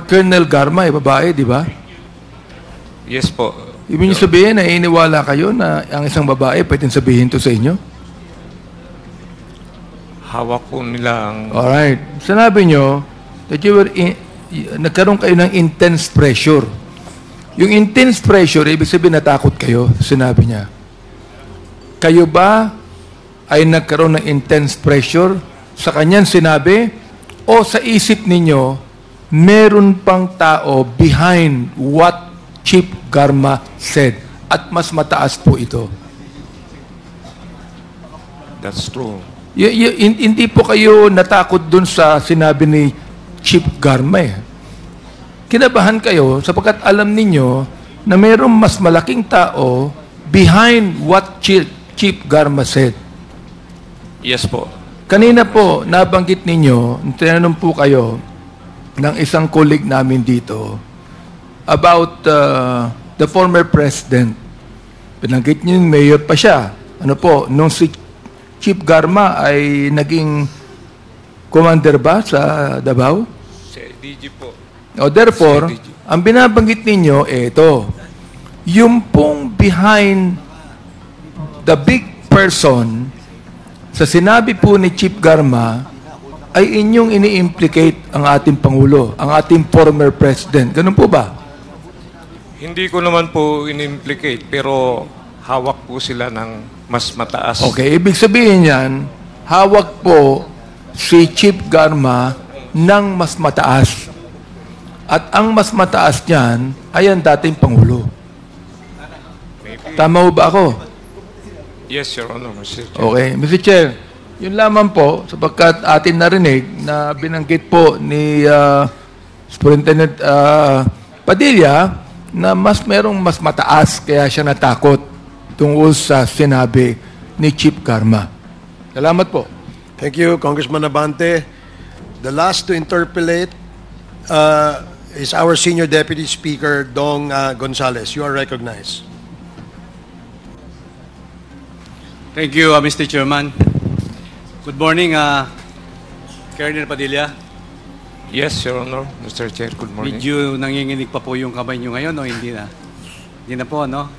Colonel Garma, babae, di ba? Yes po. Ibig niyo sabihin na iniwala kayo na ang isang babae pwedeng sabihin to sa inyo? Hawak po nila ang... Alright. Sinabi nyo that you were nagkaroon kayo ng intense pressure. Yung intense pressure, ibig sabihin natakot kayo, sinabi niya. Kayo ba ay nagkaroon ng intense pressure sa kanyang sinabi o sa isip ninyo meron pang tao behind what Chief Garma said at mas mataas po ito? That's true. Hindi po kayo natakot dun sa sinabi ni Chief Garma eh. Kinabahan kayo sapagkat alam ninyo na mayroong mas malaking tao behind what Chief Garma said. Yes po. Kanina po, nabanggit ninyo, tinanong po kayo ng isang colleague namin dito about the former president. Pinanggit niyo yung mayor pa siya. Ano po, nung si Chief Garma ay naging commander ba sa Davao? Si DG po. O therefore, ang binabanggit ninyo, ito, yung pong behind the big person, sa sinabi po ni Chief Garma, ay inyong ini-implicate ang ating Pangulo, ang ating former president. Ganun po ba? Hindi ko naman po in-implicate, pero hawak po sila ng mas mataas. Okay, ibig sabihin yan, hawak po si Chief Garma ng mas mataas. At ang mas mataas niyan ay ang dating Pangulo. Tama ba ako? Yes, Your Honor, Mr. Chair. Okay, Mr. Chair, yun lamang po, sapagkat atin narinig na binanggit po ni Superintendent Padilla na merong mas mataas kaya siya natakot tungkol sa sinabi ni Chief Garma. Salamat po. Thank you, Congressman Abante. The last to interpolate is our Senior Deputy Speaker, Dong Gonzales. You are recognized. Thank you, Mr. Chairman. Good morning, Colonel Padilla. Yes, Your Honor. Mr. Chair, good morning. Medyo nanginginig pa po yung kamay nyo ngayon, o hindi na? Hindi na po, no?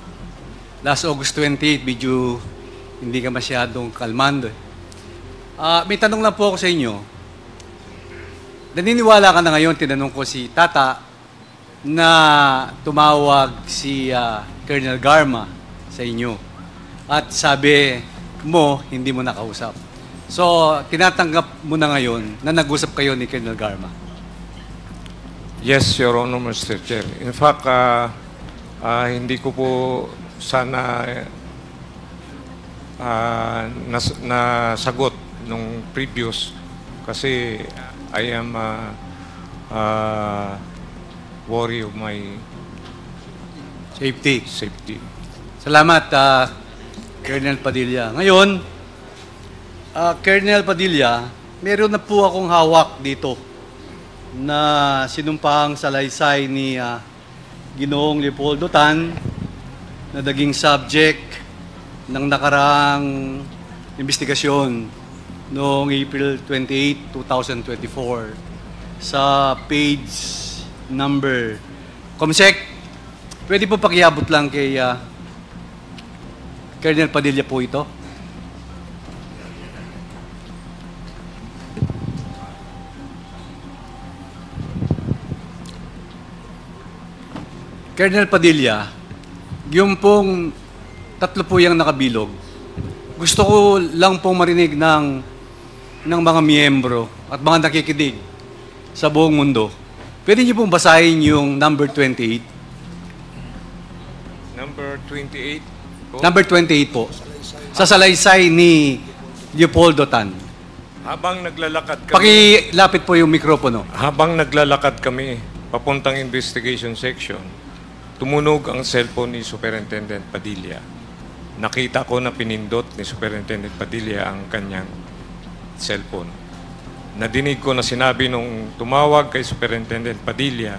Last August 28, medyo hindi ka masyadong kalmando. May tanong lang po ako sa inyo. Naniniwala ka na ngayon, tinanong ko si Tata, na tumawag si Colonel Garma sa inyo. At sabi mo, hindi mo nakausap. So, tinatanggap mo na ngayon na nag-usap kayo ni Colonel Garma. Yes, Your Honor, Mr. Chair. In fact, hindi ko po sana nasagot nung previous kasi I am worry of my Safety. safety. Salamat, Colonel Padilla. Ngayon, Colonel Padilla, meron na po akong hawak dito na sinumpahang salaysay ni Ginoong Leopoldo Tan na naging subject ng nakaraang investigasyon noong April 28, 2024 sa page number. Comsec, pwede po pakiabot lang kay Colonel Padilla po ito. Colonel Padilla, yung pong tatlo po yung nakabilog, gusto ko lang pong marinig ng mga miyembro at mga nakikinig sa buong mundo. Pwede niyo pong basahin yung number 28? Number 28 po. Number 28 po. Sa salaysay ni Leopoldo Tan. Habang naglalakad kami, Pakilapit po yung mikropono. habang naglalakad kami papuntang investigation section, tumunog ang cellphone ni Superintendent Padilla. Nakita ko na pinindot ni Superintendent Padilla ang kanyang cellphone. Nadinig ko na sinabi nung tumawag kay Superintendent Padilla,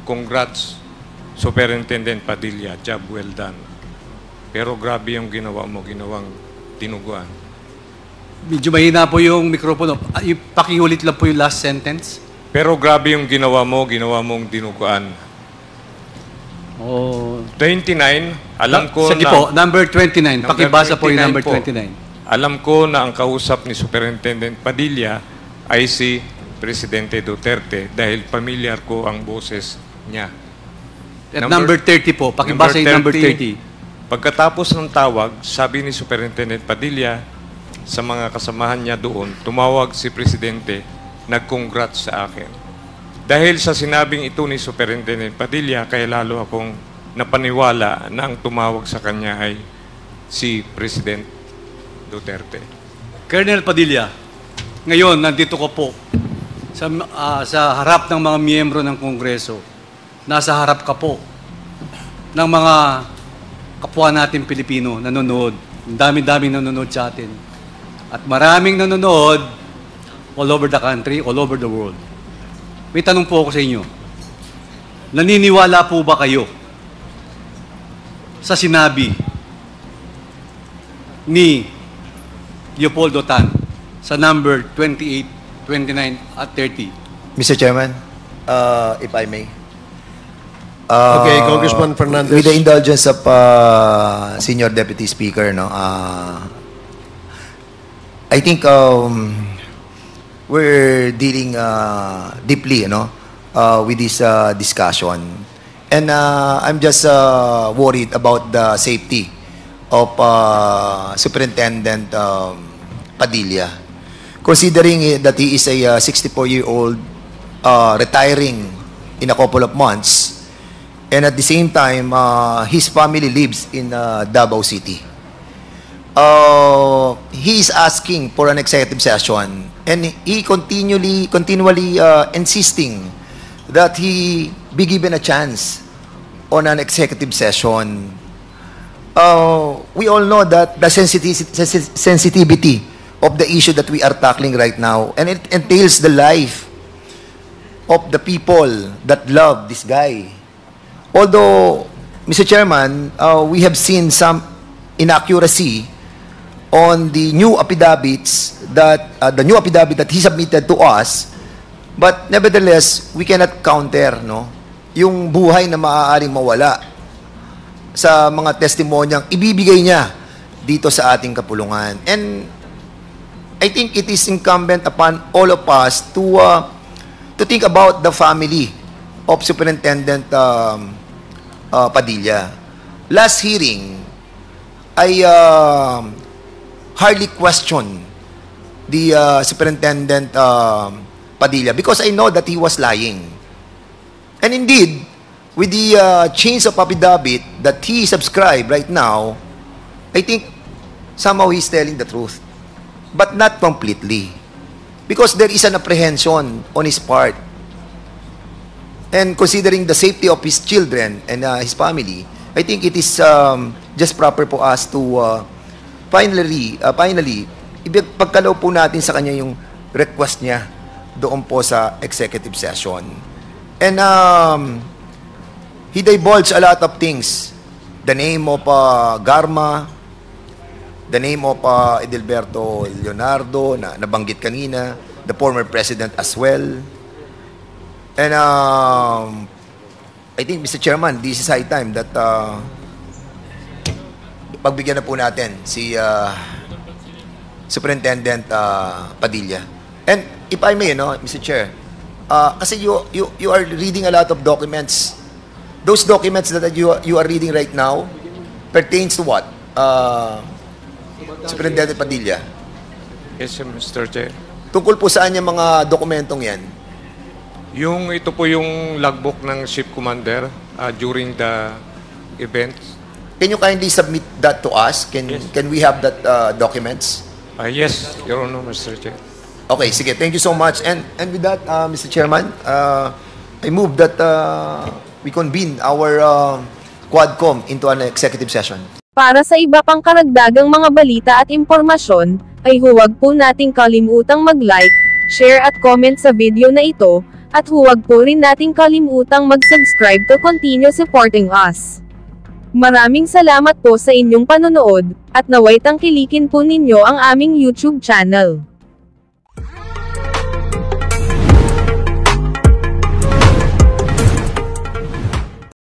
"Congrats, Superintendent Padilla, job well done." Pero grabe yung ginawa mo, ginawang tinuguan. Medyo mahina po yung mikropono. Pakiulit lang po yung last sentence. Pero grabe yung ginawa mong dinuguan. Oh. 29, alam ko Sige na... po, number 29. Number Pakibasa po yung 29 number po. 29. Alam ko na ang kausap ni Superintendent Padilla ay si Presidente Duterte dahil pamilyar ko ang boses niya. At number 30 po, pakibasa yung number 30. Pagkatapos ng tawag, sabi ni Superintendent Padilla sa mga kasamahan niya doon, tumawag si Presidente, nag-congrats sa akin. Dahil sa sinabing ito ni Superintendent Padilla, kaya lalo akong napaniwala na ang tumawag sa kanya ay si President Duterte. Colonel Padilla, ngayon nandito ko po sa harap ng mga miyembro ng Kongreso. Nasa harap ka po ng mga kapwa natin Pilipino nanonood. Ang dami-dami nanonood sa atin. At maraming nanonood all over the country, all over the world. May tanong po ako sa inyo. Naniniwala po ba kayo sa sinabi ni Leopoldo Tan sa number 28, 29, at 30? Mr. Chairman, if I may. Okay, Congressman Fernandez. With the indulgence of Senior Deputy Speaker, no, I think we're dealing deeply, with this discussion, and I'm just worried about the safety of Superintendent Padilla, considering that he is a 64-year-old retiring in a couple of months. And at the same time, his family lives in Davao City. He is asking for an executive session, and he continually insisting that he be given a chance on an executive session. We all know that the sensitivity of the issue that we are tackling right now, and it entails the life of the people that love this guy. Although, Mr. Chairman, we have seen some inaccuracy on the new affidavits that he submitted to us, but nevertheless, we cannot counter, no, yung buhay na maaaring mawala sa mga testimonyang ibibigay niya dito sa ating kapulungan. And I think it is incumbent upon all of us to think about the family of Superintendent Padilla. Last hearing, I hardly questioned the Superintendent Padilla because I know that he was lying. And indeed, with the change of affidavit that he subscribed right now, I think somehow he's telling the truth. But not completely. Because there is an apprehension on his part. And considering the safety of his children and his family, I think it is just proper for us to finally, ipagkaloob po natin sa kanya yung request niya doon po sa executive session. And he divulged a lot of things. The name of Garma, the name of Edelberto Leonardo na nabanggit kanina, the former president as well. And I think, Mr. Chairman, this is high time that pagbigyan na po natin si Superintendent Padilla. And if I may, no, Mr. Chair, kasi you are reading a lot of documents. Those documents that you are reading right now pertains to what? Superintendent Padilla. Yes, Mr. Chair. Tungkol po saan yung mga dokumentong yan? Ito po yung logbook ng ship commander during the events. Can you kindly submit that to us? Can we have that documents? Yes, Your Honor, Mr. Chair. Okay, sige. Thank you so much. And with that, Mr. Chairman, I move that we convene our Quadcom into an executive session. Para sa iba pang karagdagang mga balita at impormasyon, ay huwag po nating kalimutang mag-like, share at comment sa video na ito, at huwag po rin nating kalimutang mag-subscribe to continue supporting us. Maraming salamat po sa inyong panonood, at naway tangkilikin po ninyo ang aming YouTube channel.